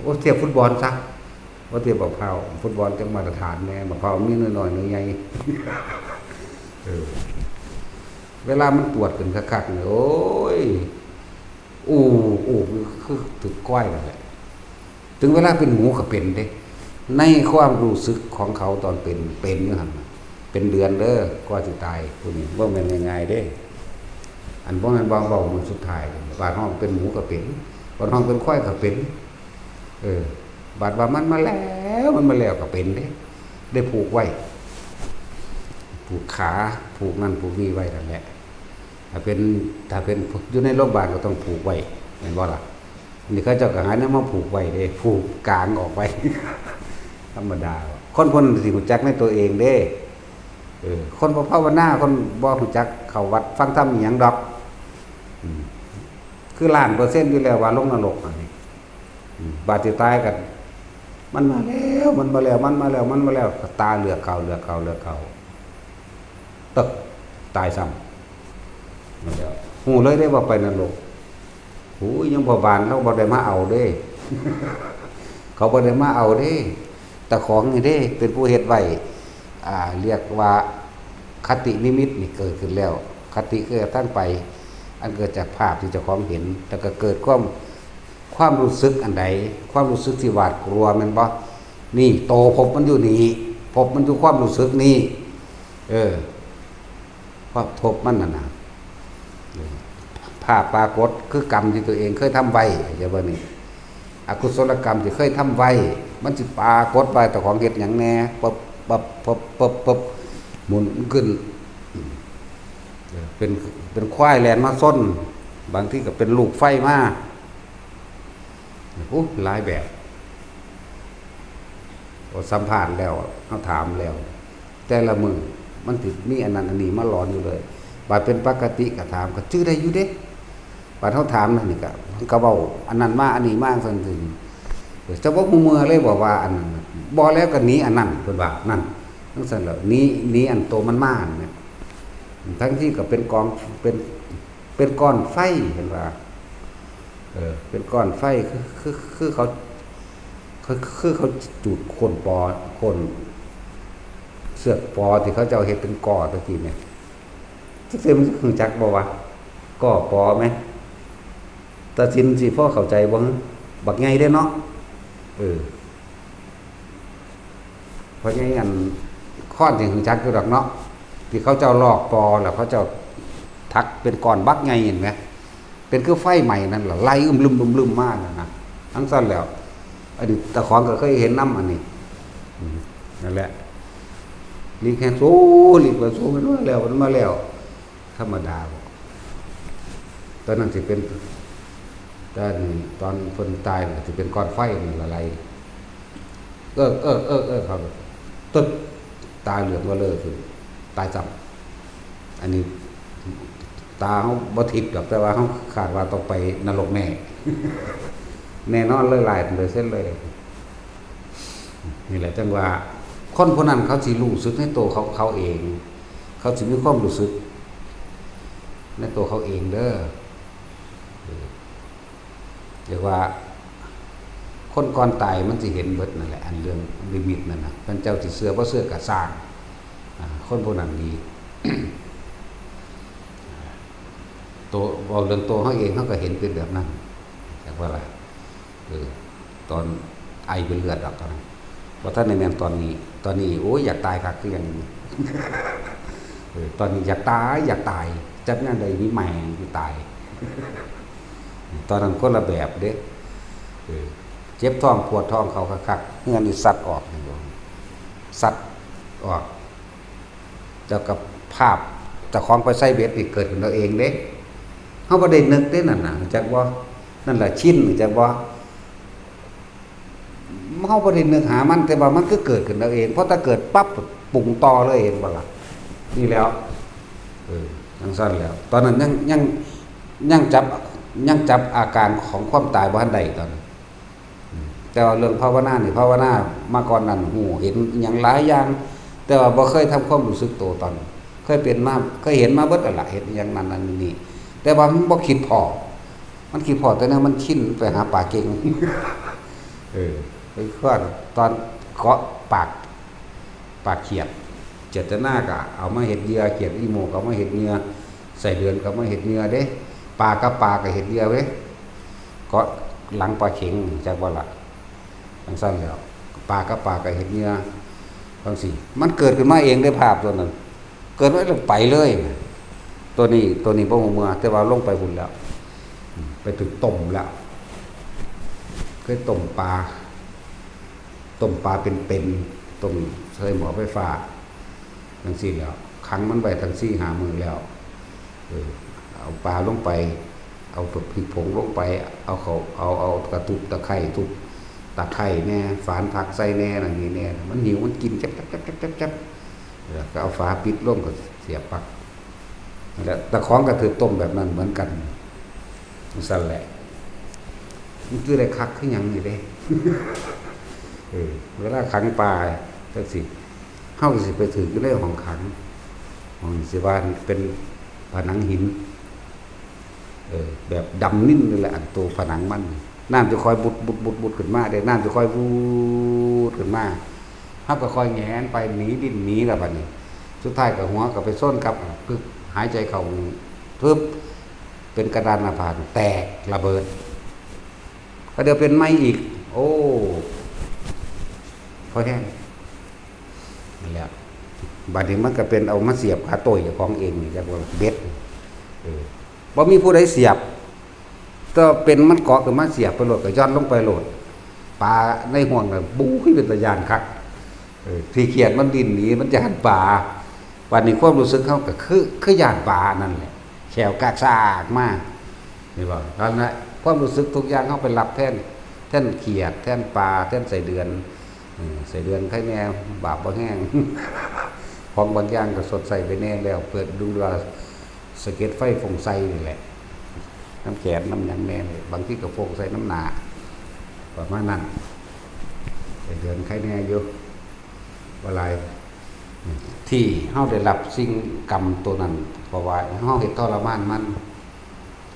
โอ้เทียบฟุตบอลซะว่าเทียบบักพร้าวฟุตบอลจังมาตรฐานแน่บักพร้าวมีน้อยๆเนื้อใหญ่เออเวลามันปวดขึ้นคักๆเนี่ยโอ้ยอู้คือถึกก้อยนั่นแหละถึงเวลาเป็นหมูก็เป็นเด้ในความรู้สึกของเขาตอนเป็นอยู่หั่นเป็นเดือนเด้อกว่าสิตายผู้นี้บ่แม่นง่ายๆเด้อันบ่แม่นบางเบามันสุดท้ายบาดห้องเป็นหมูก็เป็นบาดห้องเป็นควายก็เป็นบาดว่ามันมาแล้วก็เป็นเด้ได้ผูกไว้ผูกขาผูกนั่นผูกนี่ไว้นั่นแหละถ้าเป็นอยู่ในโรงพยาบาลก็ต้องผูกไว้เห็นบ่ล่ะนี่เขาเจ้าก็หาน้ำมาผูกไว้เด้ผูกกลางออกไป ธรรมดาคนสิรู้จักในตัวเองเด้คนบ่ภาวนาคนบ่รู้จักเข้าวัดฟังธรรมอีหยังดอกคือล้านเปอร์เซ็นต์อยู่แล้วว่าลงนรกอันนี้บาดสิตายกันมันมาแล้วตาเหลือกเก่าตึกตายซ้ำมันแล้วฮู้เลยได้ว่าไปนรกหูยยังบ่บานเราบ่ได้มาเอาเด้ เขาบ่ได้มาเอาเด้แต่ของนี่เด้เป็นผู้เฮ็ดไว้เรียกว่าคตินิมิตนี่เกิดขึ้นแล้วคติคือตั้งไปอันเกิดจากภาพที่เจ้าของเห็นแล้วก็เกิดความรู้สึกอันใดความรู้สึกที่หวาดกลัวแม่นบ่นี่โตพบมันอยู่นี่พบมันอยู่ความรู้สึกนี่เพราะพบมันน่ะภาพปรากฏคือกรรมที่ตัวเองเคยทำไว้อย่าว่านี่อกุศลกรรมที่เคยทำไว้มันสิปรากฏไว้แต่ของเฮ็ดหยังแน่ปั๊บหมุนขึ้นเป็นควายแลนมาส้นบางที่ก็เป็นลูกไฟมาหลายแบบสัมภาษณ์แล้วเขาถามแล้วแต่ละมือมันติดมีอันนั้นอันนี้มาหลอนอยู่เลยบาดเป็นปกติก็ถามก็ชื่อได้อยู่เด้บาดเขาถามนั่นนี่ก็เว้าอันนั้นมาอันนี้มาซั่นถึงเจ้าบ่ฮู้มือเลยบอกว่าอันนั้นบ่แล้วก็หนีอันนั้นเพิ่นว่านั่นจังซั่นแล้วหนีอันโตมันมาเนี่ยทั้งที่ก็เป็นกองเป็นก้อนไฟเห็นว่าเป็นก้อนไฟคือเขาจุดโคนปอโคนเสือกปอที่เขาจะเอาเฮ็ดเป็นก่อตะกี้เนี่ยจักเต็มรู้จักบ่วะก่อปอมั้ยตาสินสิพ่อเข้าใจบ่บักใหญ่เด้เนาะเพราะงั้นอันค้อนที่รู้จักอยู่ดอกเนาะที่เขาเจ้าลอกปอแล้วเขาเจ้าทักเป็นก้อนบักใหญ่เห็นมั้ยเป็นคือไฟใหม่นั่นล่ะไล่ลึมมากนะทั้งสั้นแล้วอดีตตะของก็เคยเห็นน้ำอันนี้นั่นแหละลีแค่โซ่ลีกว่าโซ่มันมาแล้วธรรมดาตอนนั้นสิเป็นตอนคนตายสิเป็นก้อนไฟนี่ละลายครับตึ๊ดตาเหลืองก็เลยคือตายจำอันนี้ตาเขาบ่ทิพย์ดอกแต่ว่าเขาขาดว่าต้องไปนรกแน่ แน่นอนเลยหลายเลยเส้นเลยนี่แหละจังว่าคนพวกนั้นเขาสิรู้สึกในตัวเขาเองเขาสิมีความรู้สึกในตัวเขาเองเด้อเรียกว่าคนก่อนตายมันสิเห็นเบิดนั่นแหละอันเรื่องลิมิตนั่นน่ะเป็นเจ้าสิเชื่อบ่เชื่อก็สร้างคนพวกนั้นดี ตัวบอกเรื่องตัวเขาเองเขาก็เห็นเป็นแบบนั้นแต่ว่าอะไรตอนไอเป็นเลือดออกตอนนั้นเพราะท่านในแมนตอนนี้โอ้ยอยากตายครับคืออย่างนี้ ตอนนี้อยากตายจัดงานใดมีแมงที่ตาย ตอนนั้นคนละแบบเด้เจ็บท้องปวดท้องเขาคักๆเงื่อนนี่สัตว์ออกสัตว์ออกเจ้ากับภาพแต่ของไปใส่เบ็ดนี่เกิดขึ้นเราเองเด้เขาบ่ได้นึกเด้นั่นน่ะจักว่านั่นแหละชิ้นจักว่าเขาบ่ได้นึกหามันแต่ว่ามันก็เกิดขึ้นเราเองเพราะถ้าเกิดปั๊บปรุงต่อเลยเองบ่ล่ะนี่แล้วจังซั่นแล้วตอนนั้นยังจับอาการของความตายบ่ทันได้ตอนนั้นแต่ว่าเรื่องภาวนานี่ภาวนามาก่อนนั้นหูเห็นอย่างหลายอย่างแต่ว่าบ่เคยทำความรู้สึกตัวตอน เคยเป็นมาเคยเห็นมาเบิดอะไรเห็นอย่างนั้นนั่นนี่แต่ว่ามันบ่คิดพอมันคิดพอแต่นั้นมันชินไปหาปลาเก่งไปข้อตอนเกาะปากเขียดเจตนาก็เอามาเห็ดเหยื่อเขียดอีโมก็เอามาเห็ดเหยื่อใส่เดือนก็เอามาเห็ดเหยื่อเด้ปลาก็เห็ดเหยื่อเว้ยเกาะหลังปลาเข็งจากว่าละทั้งสั้นแล้วปลาก็เห็ดเหยื่อบางสิมันเกิดขึ้นมาเองได้ภาพตัวนั้นเกิดไว้แล้วไปเลยตัวนี้บ่ฮู้เมื่อแต่ว่าลงไปบุญแล้วไปถึงต้มแล้วเคยต้มปลาเป็นต้มใส่หม้อไฟฟ้าทั้งสิ้นแล้วขังมันไว้ทั้ง4-5 มื้อแล้วเอาปลาลงไปเอาพริกผงลงไปเอากระตุกตะไคร้ทุบตะไคร้แน่ฝานผักใส่แน่นั่นนี่แน่มันหิวมันกินจับแล้วก็เอาฝาปิดลงก็เสียบปลั๊กแล้วตะของก็ถือต้มแบบนั้นเหมือนกันสั่นแหละมันคือได้คักขึ้นยังนี่เด้ เวลาขังปลาจังสิเข้าสิไปถือก็ได้ของขังของสิว่าเป็นผนังหินแบบดำนิ่มนี่แหละอันตัวผนังมันน้ำจะคอยบุดขึ้นมาได้น้ำจะคอยบูดขึ้นมาเข้าก็คอยแงนไปหนีดินหนีแล้วบัดนี้สุดท้ายกับหัวก็ไปส้นกับคือหายใจเข้าปึ๊บเป็นกระดานหน้าผากแตกระเบิดก็เดี๋ยวเป็นไม้อีกโอ้พอแห้งนั่นแหละบัดนี้มันก็เป็นเอามาเสียบขาโต้ยของเองนี่จากว่าเบ็ดบ่มีผู้ใดเสียบก็เป็นมันเกาะขึ้นมาเสียบไปโหลดก็ย้อนลงไปโหลดปลาในห่วงน่ะบู๊ขึ้นเป็นตะยานคักที่เขียดมันดินหนีมันจะหันปลาวันนี้ความรู้สึกเขาก็คือยานปลานั่นแหละแขวกากซากมากนี่บ่ตอนนั้นความรู้สึกทุกอย่างเขาไปรับแท่นเขียดแท่นปลาแท่นใส่เดือนไข่แน่บาปบ่แห้งของบางอย่างก็สดใสไปแน่แล้วเปิดดูว่าสเก็ตไฟฟงใสนี่แหละน้ำแข็งน้ำหยังแน่เลยบางที่ก็ฟงใส่น้ำหนาประมาณนั้นใส่เดือนไข่แน่อยู่ว่าไรที่เฮาได้รับสิ่งกรรมตัวนั้นเพราะว่าเฮาเฮ็ดทรมานมัน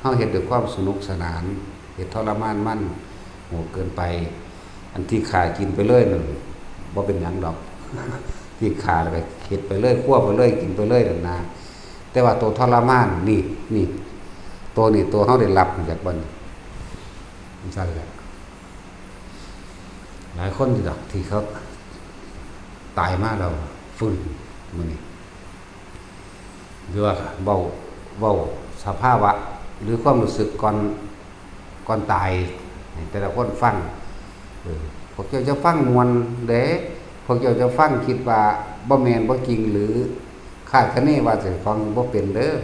เฮาเฮ็ดด้วยความสนุกสนานเฮ็ดทรมานมันโหเกินไปอันที่ขากินไปเลยนั่นบ่เป็นหยังดอก ที่ขาแล้วก็เฮ็ดไปเลยคั่วไปเลยกินไปเลยนั่นนะแต่ว่าตัวทรมานนี่ตัวเฮาได้รับจากบ่นี่มันซั่นแหละหลายคนที่เขาตายมาแล้วฟื้นมื้อนี้หรือว่าเว้าสภาวะหรือความรู้สึกก่อนตายแต่ละคนฟังพวกเจ้าจะฟังมวลเด้พวกเจ้าจะฟังคิดว่าบ่แม่นบ่จริงหรือคาดคะเนว่าสิฟังบ่เป็นเด้อ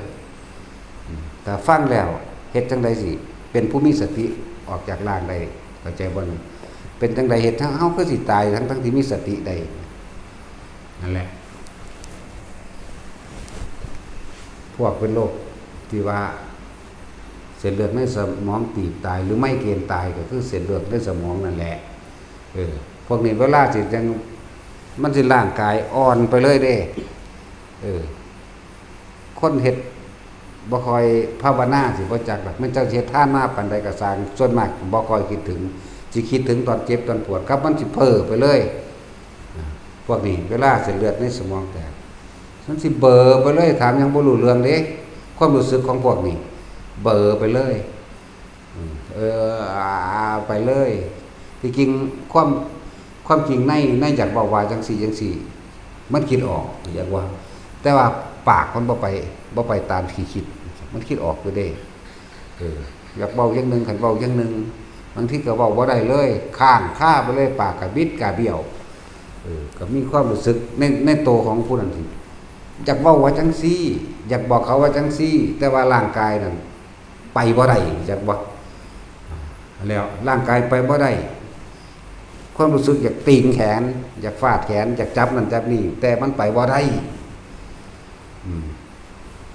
แต่ฟังแล้วเฮ็ดจังได๋สิเป็นผู้มีสติออกจากร่างได้เข้าใจบ่เป็นจังได๋เฮ็ดทั้งเฮาคือสิตายทั้งที่มีสติได้นั่นแหละพวกเป็นโรคที่ว่าเส้นเลือดในสมองตีบตายหรือไม่เกณฑ์ตายก็คือเส้นเลือดในสมองนั่นแหละพวกนี้เวลาสิจังมันสิร่างกายอ่อนไปเลยเด้คนเฮ็ดบ่ค่อยภาวนาสิบ่จักดอกมันจังสิเฮ็ดทานมาปานใดก็สร้างส่วนมากบ่ค่อยคิดถึงสิคิดถึงตอนเจ็บตอนปวดครับมันสิเพ้อไปเลยพวกนี้เวลาเส้นเลือดในสมองแตกมันสิเบลอไปเลยถามยังบ่รู้เรื่องเด้ความรู้สึกของพวกนี้เบลอไปเลยไปเลยที่จริงความจริงในจากบอกว่าจังสี่มันคิดออกอย่างว่าแต่ว่าปากมันบ่ไปตามที่คิดมันคิดออกอยู่เด้อยากเว้าอย่างนึงคันเว้าอย่างนึงบางทีก็เว้าบ่ได้เลยข้างค่าไปเลยปากก็บิดก็เบี้ยวก็มีความรู้สึกในตัวของผู้นั้นที่อยากเว้าว่าจังซี่อยากบอกเขาว่าจังซี่แต่ว่าร่างกายนั่นไปบ่ได้อยากบ่แล้วร่างกายไปบ่ได้ความรู้สึกอยากตีงแขนอยากฟาดแขนอยากจับนั่นจับนี่แต่มันไปบ่ได้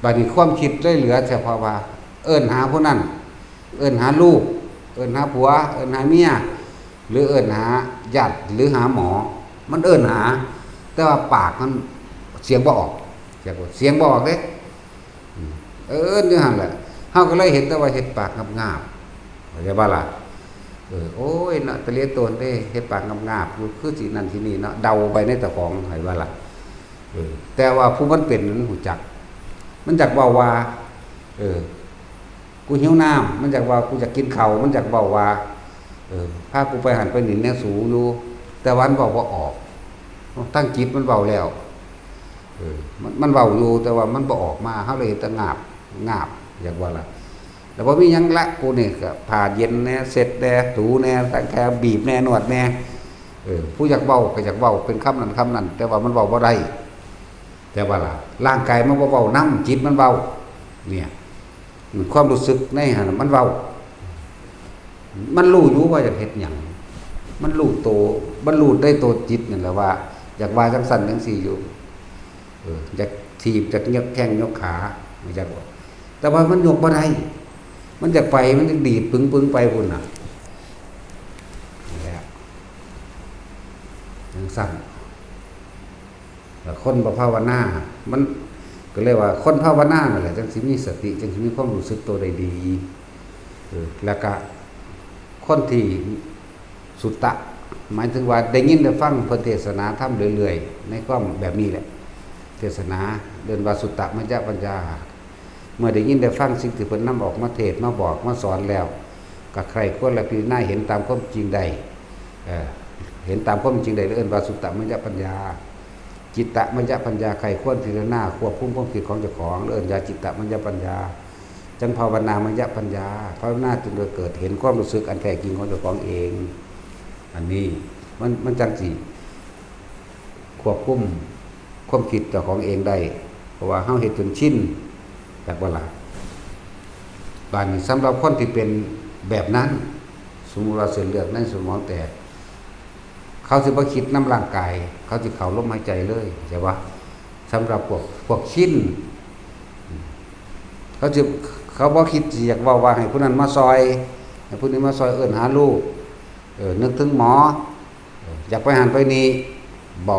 บัดนี้ความคิดเลยเหลือเฉพาะว่าเอิ้นหาผู้นั้นเอิ้นหาลูกเอิ้นหาผัวเอิ้นหาเมียหรือเอิ้นหาญาติหรือหาหมอมันเอิ้นหาแต่ว่าปากมันเสียงบ่ออก จากว่าเสียงบ่ออกเด้นี่หั่นแหละเฮาก็เลยเห็นแต่ว่าเฮ็ดปากงาบๆเข้าใจบ่ล่ะโอ้ยเนาะตะเลียตนเด้เฮ็ดปากงาบๆอยู่คือสินั่นที่นี่เนาะเดาไปในเจ้าของให้ว่าล่ะแต่ว่าผู้มันเป็นนั้นหูจักมันจักเว้าว่ากูหิวน้ำมันจักว่ากูอยากกินข้าวมันจักเว้าว่าพากูไปหันไปหนินแนวสูงอยู่แต่วันเว้าบ่ออกตั้งจิตมันเว้าแล้วมันเว้าอยู่แต่ว่ามันบ่ออกมาเฮาเลยตะงาบอยากว่าล่ะแล้วบ่มีหยังละกูนี่ก็ผ่าเย็นแน่เสร็จแน่ถูแน่ตั้งแค่บีบแน่นวดแน่ผู้อยากเว้าก็อยากเว้าเป็นคำนั้นแต่ว่ามันเว้าบ่ได้แต่ว่าล่ะร่างกายมันบ่เว้านำจิตมันเว้าเนี่ยความรู้สึกในหั่นมันเว้ามันรู้อยู่ว่าอยากเฮ็ดหยังมันรู้โตมันรู้ได้โตจิตนั่นแหละว่าอยากว่าจังซั่นจังซี่อยู่อยากถีบจากยกแข้งยกขาไม่จักว่าแต่ว่ามันยกบ่ได้มันจะไปมันจะดีดปึ้งไปพุ่นน่ะแล้วจังซั่นแล้วคนบ่ภาวนามันก็เรียกว่าคนภาวนานั่นแหละจังสิมีสติจังสิมีความรู้สึกตัวได้ดีแล้วก็คนที่สุตตะหมายถึงว่าได้ยินได้ฟังเพิ่นเทศนาธรรมเรื่อยๆในความแบบนี้แหละเทศนาเดินว่าสุตตะมัจจปัญญาเมื่อได้ยินได้ฟังสิ่งที่เพิ่นนำออกมาเทศมาบอกมาสอนแล้วก็ใครควรละพิจารณาเห็นตามความจริงใดเห็นตามความจริงใดเอิ้นว่าสุตตะมัจจปัญญาจิตตะมัจจปัญญาใครควรพิจารณาควบคุมความคิดของเจ้าของเอิ้นญาจิตตะมัจจปัญญาจังภาวนามัจจปัญญาภาวนาจึงเกิดเห็นความรู้สึกอันแท้จริงของเจ้าของเองอันนี้มันจังสิควบคุมความคิดเจ้าของเองได้เพราะว่าเฮาเฮ็ดจนชินจากว่าล่ะบางสำหรับคนที่เป็นแบบนั้นสมมุติว่าเส้นเลือดในสมองแตกเขาสิบ่คิดน้ำร่างกายเขาสิเข้าลมหายใจเลยใช่ป่ะสำหรับพวกชินเขาบ่คิดสิอยากเว้าว่าให้ผู้นั้นมาซอยให้ผู้นี้มาซอยเอิ้นหาลูกนึกถึงหมออยากไปหันไปนี่บ่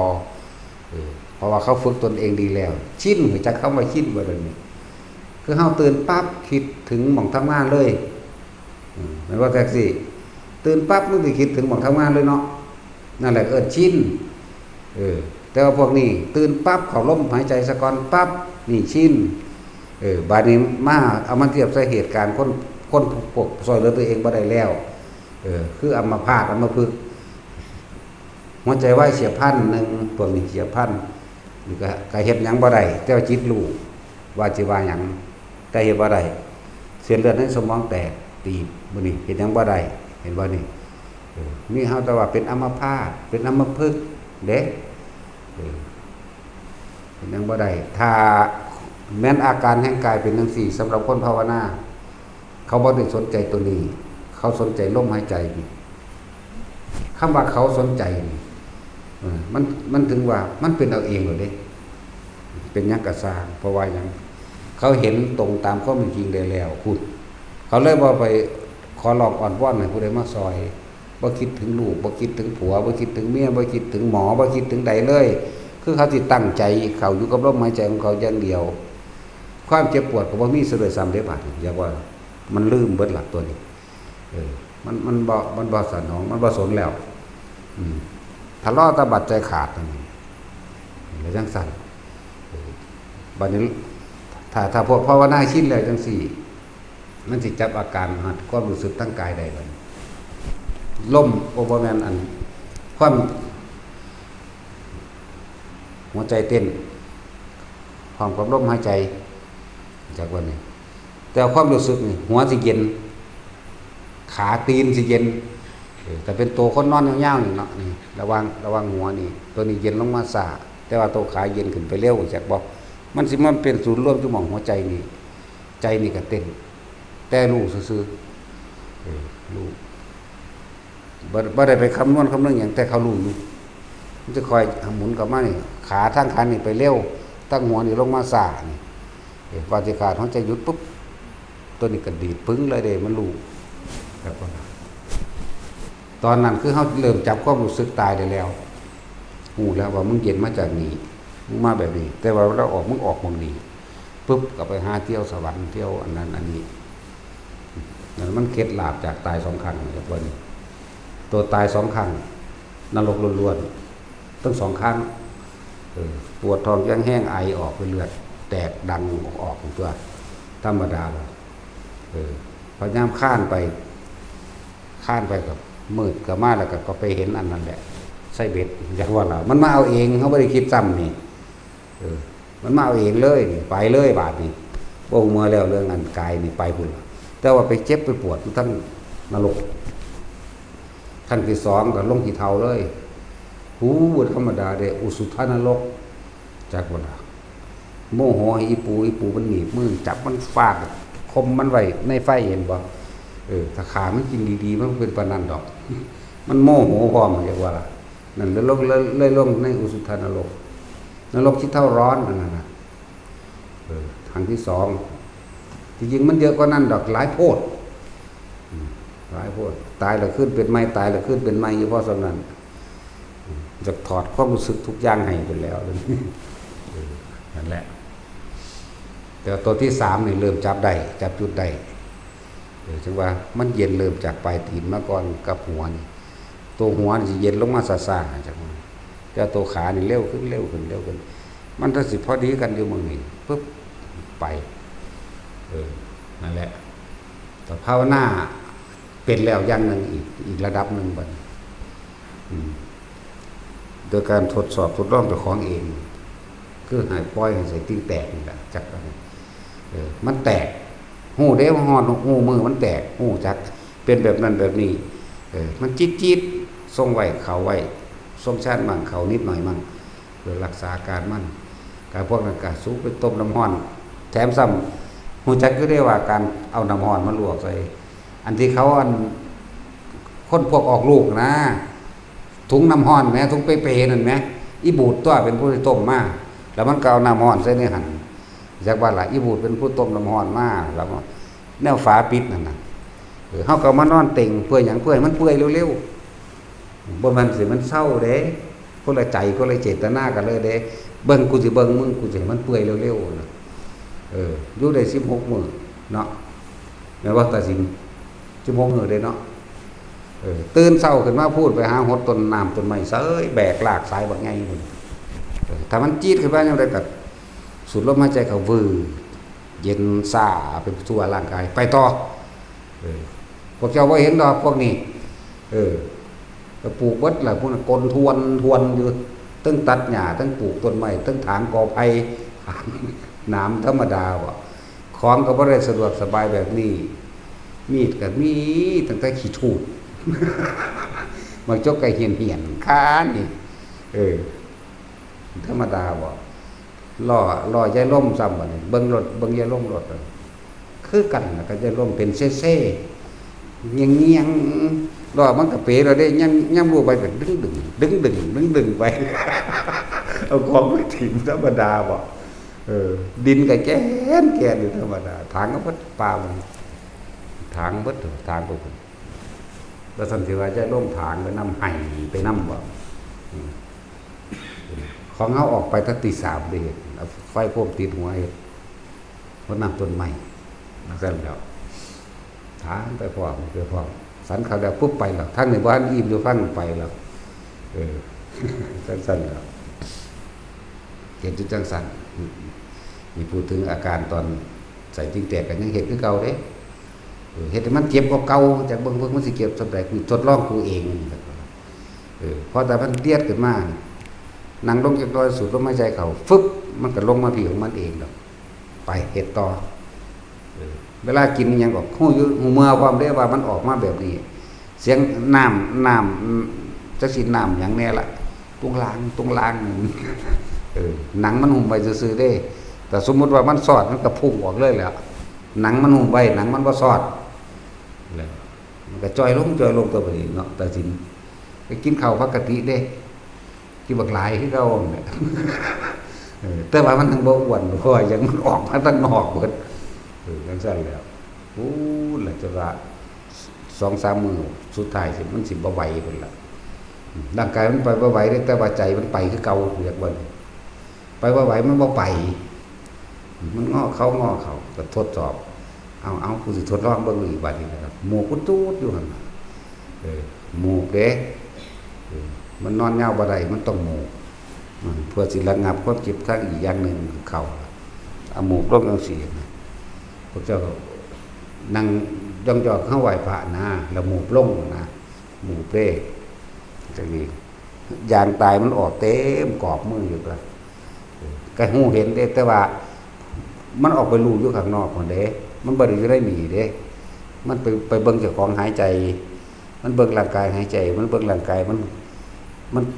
เพราะว่าเขาฝึกตนเองดีแล้วชินจักเข้ามาชินบ่ได้นี่คือเฮาตื่นปั๊บคิดถึงหม่องทำงานเลยแม่นว่าแท็กซี่ตื่นปั๊บมึงสิคิดถึงหม่องทำงานเลยเนาะนั่นแหละชินแต่ว่าพวกนี้ตื่นปั๊บเข้าลมหายใจซะก่อนปั๊บนี่ชินบาดนี้มาเอามาเทียบใส่เหตุการณ์คนพวกซอยเหลือตัวเองบ่ได้แล้วคืออัมพาตอัมพฤกษ์หัวใจวายเฉียบพลันนึงพวกนี้เฉียบพลันนี่ก็เฮ็ดหยังบ่ได้แต่ว่าจิตรู้ว่าสิว่าหยังแต่เฮ็ดบ่ได้เส้นเลือดในสมองแตกตีบมื้อนี้เฮ็ดหยังบ่ได้เห็นบ่นี่มีเฮาแต่ว่าเป็นอัมพาตเป็นอัมพฤกษ์เด้เฮ็ดหยังบ่ได้ถ้าแม้นอาการแห่งกายเป็นจังซี่สำหรับคนภาวนาเขาบ่ได้สนใจตัวนี้เขาสนใจลมหายใจนี่คำว่าเขาสนใจนี่มันถึงว่ามันเป็นเอาเองเลยเด้เป็นหยังกะสร้างเพราะว่าหยังเขาเห็นตรงตามข้อเป็นจริงได้แล้วพูดเขาเลยบ่ไปขอร้องอ้อนวอนให้ผู้ใดมาซอยบ่คิดถึงลูกบ่คิดถึงผัวบ่คิดถึงเมียบ่คิดถึงหมอบ่คิดถึงใดเลยคือเขาสิตั้งใจเขาอยู่กับลมหายใจของเขาอย่างเดียวความเจ็บปวดก็บ่มีซะด้วยซ้ำเด้บาดนี้อยากว่ามันลืมเบิดหลักตัวนี้มันบ่สนองมันบ่สนแล้วทะเลาะตะบัดใจขาดนี่แล้วจังสั่นบัดนี้ถ้าพวกภาวนาชินแล้วจังซี่มันสิจับอาการหัดความรู้สึกทั้งกายได้บัดลมบ่แม่นอันความหัวใจเต้นพร้อมกับลมหายใจจากวันนี้แต่ความรู้สึกนี่หัวสิเย็นขาตีนสิเย็นแต่เป็นตัวคนนอนยาวๆนี่เนาะนี่ระวังหัวนี่ตัวนี้เย็นลงมาซาแต่ว่าตัวขาเย็นขึ้นไปเร็วจากบอกมันสิมันเป็นศูนย์รวมสมองหัวใจนี่ใจนี่ก็เต้นแต่รู้ซื่อรู้บ่ได้ไปคำนวณคำนึงอย่างแต่เขารู้อยู่มันจะคอยหมุนกลับมานี่ขาทั้งขานี่ไปเร็วตั้งหัวนี่ลงมาซานี่ปฏิฆาตหัวใจหยุดปุ๊บตัวนี้ก็ดีดพึ่งเลยเด้มันรู้แบบว่าตอนนั้นคือเขาเริ่มจับความรู้สึกตายได้แล้วหูแล้วว่ามึงเย็นมาจากนี้ม มึงมาแบบนี้แต่ว่าเราออกมึงออกมองนี้ปุ๊บก็ไปหาเที่ยวสวรรค์เที่ยวอันนั้นอันนี้นั่นมันเคล็ดลาบจากตาย2 ครั้งจากวันนี้ตัวตาย2 ครั้งนรกล้วนๆตั้ง2 ครั้งปวดท้องแห้งไอออกเป็นเลือดแตกดังออกตัวธรรมดาเลยพยายามข้านไปกับมืดกับมาแล้วก็ไปเห็นอันนั้นแหละไส้เบ็ดอย่างว่าเรามันมาเอาเองเขาไม่ได้คิดซ้ำนี่มันมาเอาเองเลยไปเลยบาดนี่บ่งมาแล้วเรื่องอันกายนี่ไปพุ่นแต่ว่าไปเจ็บไปปวดทั้งนรกขั้นที่2ก็ลงที่เท้าเลยหูธรรมดาเด้อุสุทธานรกจากว่าโมโหอีปูมันหนีบมือจับมันฟาดคมมันไว้ในไฟเห็นบ่ถ้าขามันกินดีๆมันเป็นปานนั้นดอกมันโมโหพร้อมอย่างว่าล่ะนั่นเลยลงในอุสุทธานรกนรกที่เท่าร้อนนั่นน่ะทางที่2จริงๆมันเยอะกว่านั้นดอกหลายโพดตายแล้วขึ้นเป็นไม้ตายแล้วขึ้นเป็นไม้เฉพาะสำนั้นจะถอดความรู้สึกทุกอย่างให้ไปแล้วนั่นแหละแต่ตัวที่3นี่เริ่มจับได้จับจุดได้ถึงว่ามันเย็นเริ่มจากปลายตีนมาก่อนกับหัวนี่ตัวหัวนี่สิเย็นลงมาซ่าๆจากมันแต่ตัวขานี่เร็วขึ้นมันถ้าสิพอดีกันอยู่มึงนี่ปึ๊บไปนั่นแหละแต่ภาวนาเป็นแล้วอย่างนึงอีกระดับนึงบัดโดยการทดสอบทดลองตัวของเองคือหายปล่อยให้ใส่ติ้งแตกนี่แหละจักมันแตกหูเด้ว่าฮอดหูมือมันแตกหูจักเป็นแบบนั้นแบบนี้มันจี๊ดทรงไว้เขาไว้ทรงชาติมั่งเขานิดหน่อยมั่งเพื่อรักษาการมั่นการพวกนั้นการสูบไปต้มน้ำร้อนแถมซ้ำหูจักก็ได้ว่าการเอาน้ำร้อนมาลวกใส่อันที่เขาคนพวกออกลูกนะถุงน้ำร้อนแม้ถุงเปๆนั่นแม้อีบูดตัวเป็นผู้ที่ต้มมาแล้วมันก็เอาน้ำร้อนใส่ในหั่นจากว่าล่ะอีบูดเป็นผู้ต้มน้ำร้อนมาแล้วแนวฝาปิดนั่นน่ะเฮาก็มานอนเต็งเพื่อหยังเพื่อให้มันเปื่อยเร็วๆบ่มันสิมันเศร้าเด้คนละใจคนละเจตนากันเลยเด้เบิ่งกูสิเบิ่งมึงกูสิให้มันเปื่อยเร็วๆนะอยู่ได้16 มื้อเนาะแม่ว่าตัดสิน16 มื้อเด้เนาะตื่นเช้าขึ้นมาพูดไปหาหดต้นน้ำต้นไม้เสยแบกลากสายบักใหญ่พุ่นถ้ามันจี๊ดขึ้นมาจังได๋ก็สูดลมหายใจเข้าวืดเย็นซ่าเป็นทั่วร่างกายไปต่อพวกเจ้าบ่เห็นดอกพวกนี้ก็ปลูกเบิดล่ะพวกนั้นกลทวนอยู่ตั้งตัดหญ้าตั้งปลูกต้นไม้ตั้งถางกอไผ่น้ำธรรมดาบ่ของก็บ่ได้สะดวกสบายแบบนี้มีดก็มีตั้งแต่ขี้ทูดมันจกไก่เหี่ยนค้านนี่ธรรมดาบ่ล่อยายล่มซ้ำบัดนี้เบิ่งรถเบิ่งยายล่มรถคือกันน่ะก็ยายล่มเป็นเซ่ๆเงียงๆล้อมันก็เป๋แล้วได้ยังรู้ไปเป็นดึงไปเอาของไปถิ่มธรรมดาบ่ดินก็แก่นอยู่ธรรมดาทางก็เบิดป่ามันทางเบิดทางไปพุ่นแล้วสันติว่ายายล่มทางไปนำไห้ไปนำบ่ของเฮาออกไปตั้งตี3เด้ไฟโคมติดหัวเฮ็ดเพราะน้ำต้นไม้นั่นซั่นแล้วทางไปพร้อมสันเขาแล้วปุ๊บไปแล้วทางในบ้านอิ่มอยู่ฟังไปแล้วสั้นๆแล้วเห็นจุดจังสั่นมีพูดถึงอาการตอนใส่ติ้งแตกกันยังเห็นคือเก่าเด้เฮ็ดให้มันเจ็บกว่าเก่าจากเบิ่งมันสิเก็บสำเร็จนี่ทดลองกูเองพอแต่มันเดียดขึ้นมานั่งลงจักหน่อยสูดลมหายใจเข้าฟึบมันก็ลงมาที่ของมันเองดอกไปเฮ็ดต่อเวลากินหยังก็ฮู้อยู่ฮู้เมื่อความได้ว่ามันออกมาแบบนี้เสียงน้ำจักสิน้ำหยังแน่ล่ะตรงล่างหนังมันหุ้มไว้ซื่อๆเด้แต่สมมุติว่ามันสอดมันก็พุ่งออกเลยแหละหนังมันหุ้มไว้หนังมันบ่สอดแล้วมันก็จอยลงตัวไปเนาะแต่สิไปกินข้าวปกติเด้กินบักหลายคือเก่าเนี่ยแต่ว่ามันทั้งบ่อ้วนเพราะว่ายังมันออกมาตั้งนอกเบิดจังซั่นแล้วแล้วจะว่า 2-3 มื้อสุดท้ายสิมันสิบ่ไหวพุ่นล่ะร่างกายมันไปบ่ไหวแต่ว่าใจมันไปคือเก่าเรียกว่า ไปว่าไหวมันบ่ไปมันงอเขาก็ทดสอบเอากูสิทดลองเบิ่งอีกบัดนี้นะครับหมูกูตูดอยู่หั่นหมูเด้มันนอนยาวบ่ได้มันต้องหมูเพื่อสิระงับความเจ็บทางอีกอย่างหนึ่งเข้าเอาหมูลงจังซี่พวกเจ้านั่งย่องๆเข้าไหว้พระนะแล้วหมูลงนะหมูเป้จังนี้ยางตายมันออกเต็มกรอบมืออยู่ก็หูเห็นเด้แต่ว่ามันออกไปรูอยู่ข้างนอกพุ่นเด้มันบ่ได้อยู่ได้หนีเด้มันไปเบิ่งเจ้าของหายใจมันเบิ่งร่างกายหายใจมันเบิ่งร่างกาย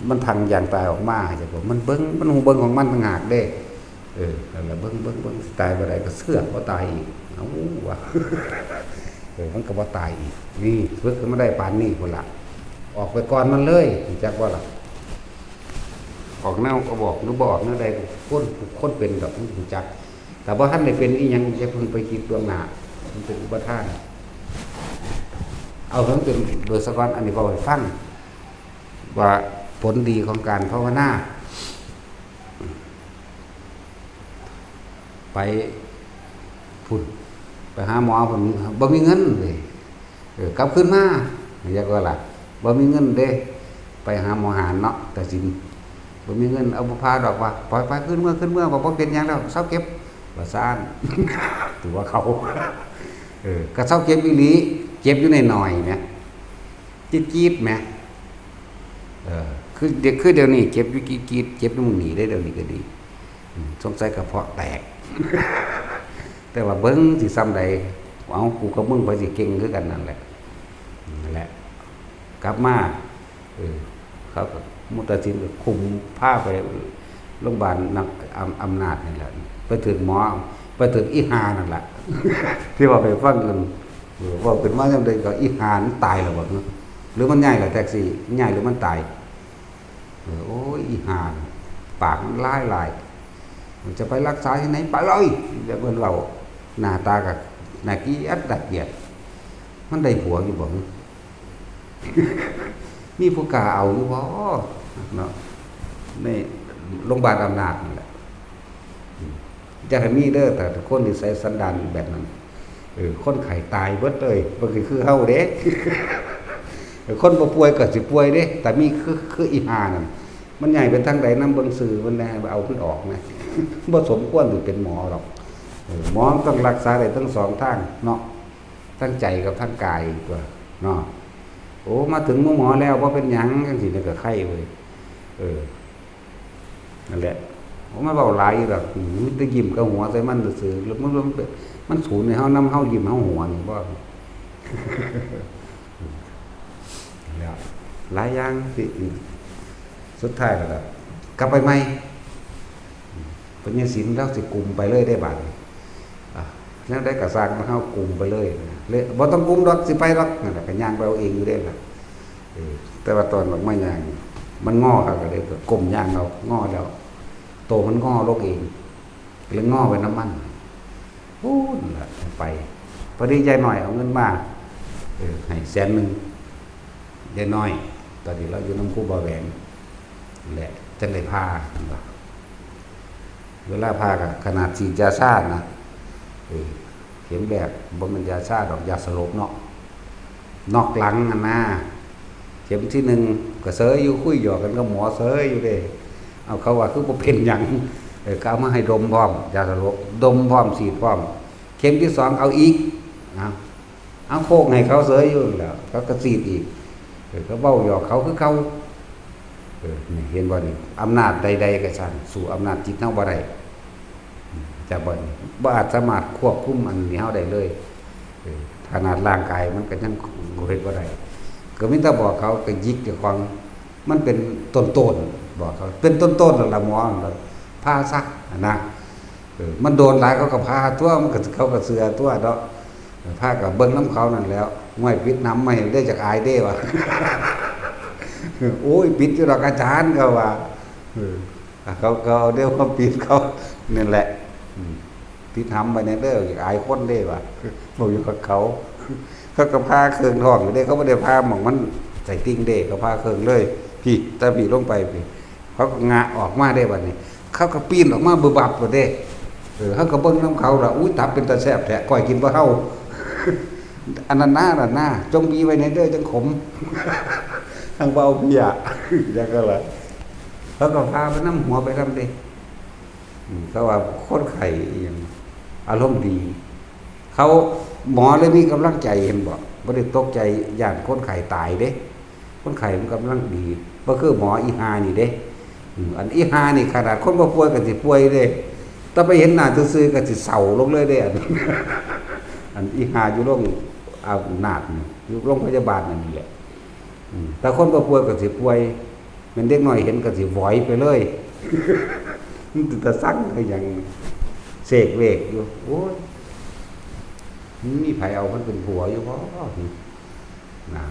มันพังยางตายออกมาจังบ่มันเบิ่งมันหูเบิ่งของมันต่างหากเด้นั่นล่ะเบิ่งตายบ่ได้ก็เสือกบ่ตายอีกเอ้าว่ะมันก็บ่ตายอีกนี่ฝึกมันได้ปานนี้พุ่นล่ะออกไปก่อนมันเลยจักว่าล่ะออกแนวก็บอกหรือบ่ออกแนวใดคนเป็นดอกมันจักแต่บ่ทันได้เป็นอีหยังจะเพิ่งไปคิดล่วงหน้ามันเป็นอุปทานเอาทั้งเป็นโดยสกอนอันนี้ก็ให้ฟังว่าผลดีของการภาวนาไปพุ่นไปหาหมอเพิ่นบ่มีเงินเลยกลับขึ้นมาอยากว่าล่ะบ่มีเงินเด้ไปหาหมอหารเนาะแต่สิบ่มีเงินเอาบ่พาดอกว่าปล่อยไปขึ้นเมื่อบ่เป็นหยังแล้วเซาเก็บว่าซ่านถือว่าเขาก็เซาเก็บอีหลีเจ็บอยู่หน่อยๆแหมจี๊ดๆแหมคือเดี๋ยวนี้เจ็บอยู่จี๊ดๆเจ็บอยู่มึงหนีได้เดี๋ยวนี้ก็ดีสงสัยกระเพาะแตกแต่ว่าเบิ่งสิซ้ำใดเอากูกับมึงไปสิเก่งคือกันนั่นแหละกลับมาเขาก็มุตสินก็คุมผ้าไปโรงพยาบาลนักอำนาจนี่แหละไปถึงหมอไปถึงอีหานั่นแหละที่ว่าไปฟังกันว่าเป็นว่าจังได๋ก็อีหามันตายแล้วบ่หรือมันใหญ่ล่ะแท็กซี่ใหญ่หรือมันตายโอ้ยอีหาปากมันลายมันจะไปรักษาที่ไหนไปเลยเดี๋ยวเพิ่นเว้าหน้าตาก็น่าเกลียดดักเกียดมันได้ผัวอยู่บ่มีผู้กล้าเอาอยู่บ่เนาะในโรงพยาบาลอำนาจนั่นแหละจะให้มีเด้อแต่คนที่ใส่สันดานแบบนั้นคนไข้ตายเบิดเลยบ่คือเฮาเด้ คนบ่ป่วยก็สิป่วยเด้แต่มีคืออีหานั่นมันใหญ่เป็นทางใดนำเบิ่งสื่อมันแน่เอาขึ้นออกนะ บ่สมควรสิเป็นหมอหรอกหมอต้องรักษาได้ทั้งสองทางเนาะทั้งใจกับทั้งกายตัวเนาะโอ้มาถึงหมอแล้วบ่เป็นหยังจังซี่ก็ไข้เว้ยนั่นแหละผมมาเว้าหลายดอกมันจะยิ้มกับหัวใส่มันซื่อๆแล้วมันสูญให้เฮานำเฮายิ้มเฮาหัวนี่บ่ แล้วหลายอย่างสิสุดท้ายแล้วกลับไปใหม่ปัญญาศิลป์แล้วสิกลุ่มไปเลยได้บาดแล้วได้กระสร้างมาเฮากลุ่มไปเลยบ่ต้องกลุ่มดอกสิไปดอกนั่นแหละก็ย่างไปเอาเองอยู่ได้ล่ะแต่ว่าตอนมันไม่ย่างมันงอครับก็เลยก็ก้มย่างเอางอแล้วโตมันงอลงเองเลยงอไปน้ำมันโอ้นั่นล่ะไปพอดีใจหน่อยเอาเงินมาให้100,000ยายน้อยตอนนี้เราอยู่น้ำคู่บ่อแหวนแหละจังได้พาเวลาพาก็ขนาดฉีดยาชานะเข็มแบบบ่แม่นยาชาดอกยาสลบเนาะนอกหลังอันน่ะเข็มที่1ก็เสยอยู่คุยหยอกกันกับหมอเสยอยู่เด้เอาเขาว่าคือบ่เป็นหยังก็เอามาให้ดมพร้อมยาสลบดมพร้อมฉีดพร้อมเข็มที่2เอาอีกเอาโคกให้เขาเสยอยู่แล้วเขาก็ฉีดอีกก็เว้าหยอกเขาคือเขานี่เห็นบ่นี่อำนาจใดๆก็ช่างสู่อำนาจจิตเฮาบ่ได้จะบ่อาจสามารถควบคุมอันนี้เฮาได้เลยขนาดร่างกายมันก็ยังเฮ็ดบ่ได้ก็มีแต่บอกเขาก็ยิกเจ้าของมันเป็นต้นๆบอกเขาเป็นต้นๆแล้วล่ะหมอพาซะนะมันโดนหลายเขาก็พาทั่วมันก็เขาก็เสือทั่วเนาะพาก็เบิ่งน้ำเขานั่นแล้วห้วยปิดน้ำไม่ได้จากอายเด้ว่ะ โอ้ยปิดอยู่ดอกอาจารย์เขาว่าเขาเดี๋ยวเขาปิดเขานี่แหละปิดทำไปในเด้ออยากอายคนเด้ว่ะบอกอยู่กับเขาก็พาเครื่องทองอยู่เด้เขาไม่ได้พาหมองมันใส่ติ้งเด้เขาพาเครื่องเลยพี่แต่พี่ลงไปพี่เขาก็งะออกมาได้บัดนี้ เขาก็ปีนออกมาบึบับบ่เด้เขาก็เบิ่งน้ำเขาล่ะอุ้ยตับเป็นตาแซ่บแท้ก้อยกินบ่เฮาอันนั้นหน้าจงมีไว้ในเด้อจังขมทางเบาเพียจังก็ล่ะเขาก็พาไปน้ำหัวไปนำเด้เขาว่าคนไข้อย่างอารมณ์ดีเขาหมอเลยมีกำลังใจเห็นบ่ได้ตกใจย่านคนไข้ตายเด้คนไข้มันกำลังดีบ่คือหมออีหานี่เด้อันอีหานี่ขนาดคนบ่ป่วยก็สิป่วยเด้ถ้าไปเห็นหน้าซื่อๆก็สิเศร้าลงเลยเด้อันอีหาอยู่โรงอาบนาดอยู่โรงพยาบาลนั่นนี่แหละแต่คนบ่ป่วยก็สิป่วยมันเด็กน้อยเห็นก็สิหวอยไปเลยมันตะสั่งคือหยังเสกเวกอยู่โอ้ยมีไผเอามันเป็นผัวอยู่บ่นะ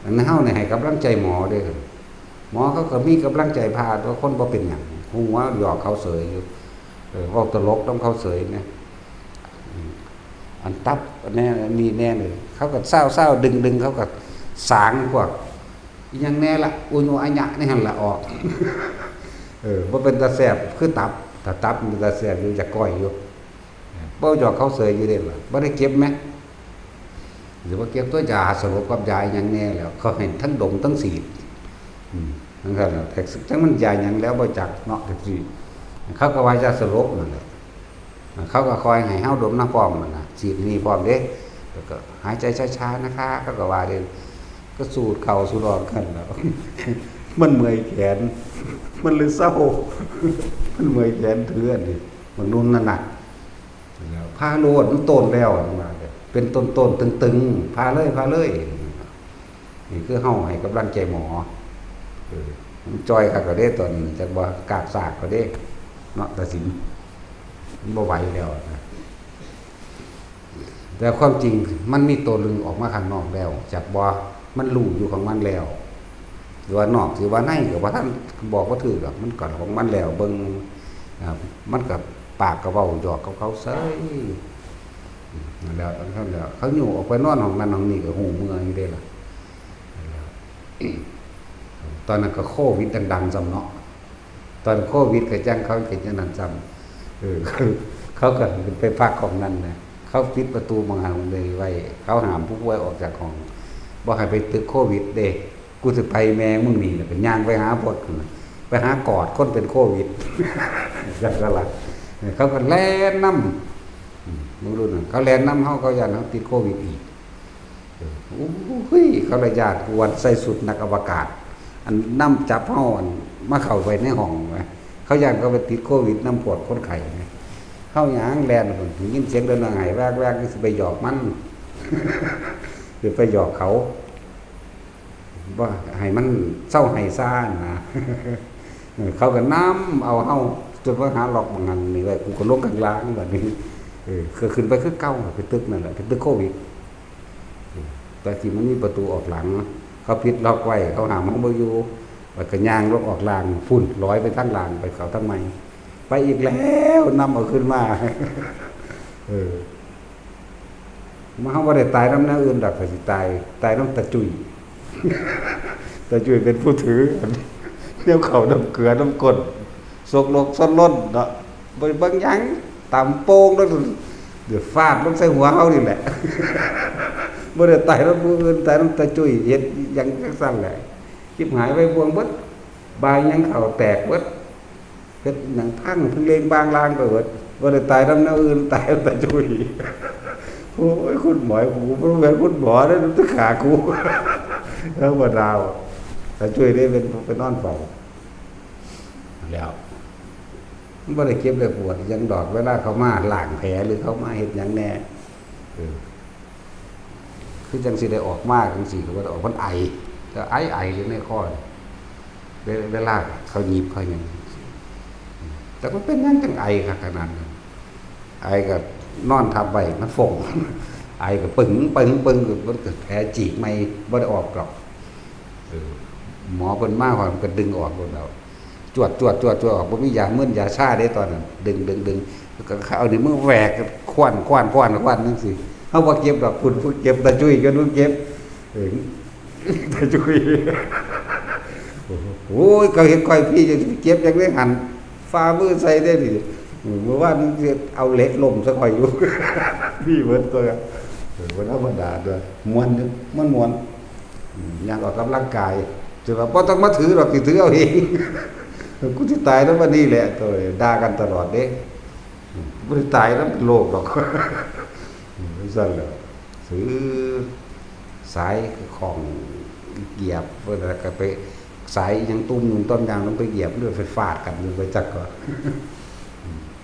อันนั้นเฮาเนี่ยให้กำลังใจหมอเด้อหมอเขาก็มีกำลังใจพาตัวคนบ่เป็นหยังหัวหยอกเขาเสยอยู่เว้าตลกต้องเขาเสยนะอันตับแน่นี่แน่เลยเขาก็เศร้าๆดึงเขาก็สางพวกอีหยังแน่ล่ะอุญอัญญะนี่หั่นล่ะออกบ่เป็นตาแซ่บคือตับถ้าตับมันตาแซ่บอยู่จะก้อยอยู่บ่หยอกเขาเสยอยู่เด้ล่ะบ่ได้เก็บมั้ยหรือว่าเก็บตัวยาสลบกับยาหยังแน่แล้วเขาให้ทั้งดมทั้งสีดนั่นก็แต่จังมันยาหยังแล้วบ่จักเนาะจังซี่เขาก็ว่ายาสลบนั่นแหละเขาก็คอยให้เฮาดมน้ำพร้อมนั่นน่ะสีดนี่พร้อมเด้แล้วก็หายใจช้าๆนะคะเขาก็ว่าเด้ก็สูดเข้าสูดออกกันแล้วมันเมื่อยแขนมันเลยเศร้ามันเมื่อยแขนถืออันนี้มันนุ่นนั่นน่ะแล้วพาโลดมันต้นแล้วมาเป็นต้นตึงๆพาเลยนี่คือเฮาให้กำลังใจหมอมันจอยคักก็ได้ตอนจักว่ากากสากก็ได้เนาะตัดสินมันบ่ไหวแล้วนะแต่ความจริงมันมีตัวลึงออกมาข้างนอกแล้วจากบ่มันรู้อยู่ของมันแล้วหรือว่านอกหรือว่าในก็บ่ทันบอกว่าถือดอกมันก่อนของมันแล้วเบิ่งมันก็ปากก็เว้าหยอกกับเขาเซ้ยแล้วเขาอยู่ออกไปนอนห้องนั้นห้องนี้ก็หูเมื่อยอยู่เด้ล่ะตอนนั้นก็โควิดดังๆซ้ำเนาะตอนโควิดก็จังเขาเฮ็ดจังนั้นซ้ำเขาก็ไปพักของนั้นนะเขาปิดประตูมหาวิทยาลัยไว้เขาห้ามผู้ป่วยออกจากห้องบ่ให้ไปตึกโควิดเด้กูสิไปแม่มึงนี่น่ะเป็นย่างไปหาพดไปหากอดคนเป็นโควิดจังก็ล่ะเขาก็แล่นนำมึงรู้น่ะเขาแล่นนำเฮาเขาย่านเฮาติดโควิดอีกโอ้ยเขาระยาดกวนใส่สุดนักอวกาศอันนำจับเฮาอันมาเข้าไปในห้องเขาย่านเขาไปติดโควิดนำปวดคนไข้เข้าหยางแลนยินเสียงเดินหายแวกๆสิไปหยอกมันหรือไปหยอกเขาว่าให้มันเศร้าให้ซ่านะเขาก็น้ำเอาเฮาจนว่าหาหลอกบางอันนี่ไว้กูก็ลงกลางล่างแบบนี้คือขึ้นไปคือเก่าไปตึกนั่นแหละเป็นตึกโควิดแต่ที่มันมีประตูออกหลังเขาปิดล็อกไว้เขาหามเขาบ่อยู่แล้วก็ย่างลงออกล่างฝุ่นลอยไปทั้งล่างไปเขาทั้งไม้ไปอีกแล้วนำเอาขึ้นมามาเขาบ่ได้ตายน้ำหน้าอื่นดอกก็สิตายน้ำตะจุยตะจุยเป็นผู้ถือเดี๋ยวเขาน้ำเกลือน้ำกดสกลกซ้อนล้นเนาะบางยังตามโป่งแล้วเดือดฟาดลงใส่หัวเขานี่แหละบ่ได้ตายน้ำผู้อื่นตายน้ำตะจุยเฮ็ดยังจังซั่นแหละคิดหายไปบวงเบิดบายยังเขาแตกเบิดเฮ็ดหนังพังเพิ่งเลงบางลางไปเบิดบ่ได้ตายน้ำอื่นตายน้ำตะจุยโอ้ยคุณหมอกูบ่แม่นคุณหมอเด้อตึกขากูแล้วบ่ดาวตะจุยได้เป็นนอนเฝ้าแล้วมันบ่ได้เก็บได้ปวดยังดอกเวลาเขามาล้างแผลหรือเขามาเฮ็ดหยังแน่คือจังสิได้ออกมาจังสิก็บ่ได้ออกมันไอแต่ไออยู่ในคอเวลาเขาหยิบเขาหยังแต่มันเป็นหยังจังไอคักขนาดนั้นไอก็นอนทับไว้มันฟงไอก็ปึ้งมันก็แผลจีกไม่บ่ได้ออกหรอกหมอเพิ่นมาว่ามันก็ดึงออกหมดแล้วจวดออกบ่มียามึนยาชาได้ตอนนั้นดึงก็เอานี่มือแหวกคว้านจังซี่เฮาบ่เก็บดอกคุณผู้เก็บตะจุยก็นู้นเก็บตะจุยโอ้ยก็เห็นก้อยพี่จะเก็บจังได๋หั่น ฝ่ามือใส่ได้ดิเมื่อวานนี้เอาเหล็กล่มซะค่อยอยู่ พี่เบิดตัววันธรรมดาด้วยม้วนม้วนอยากออกกำลังกายจะว่าบ่ต้องมาถือหรอกสิถือเอาเอง กูสิตายแล้ววันนี้แหละตัวด่ากันตลอดเด้บ่ได้ตายแล้วเป็นโรคดอก ไม่ซั่นแหล้วซื้อสายของเหยียบเพิ่นแล้วก็ไปสายยังตุ้มอยู่ต้นยางต้องไปเหยียบด้วยไฟฟาดกันอยู่ไปจักก่อน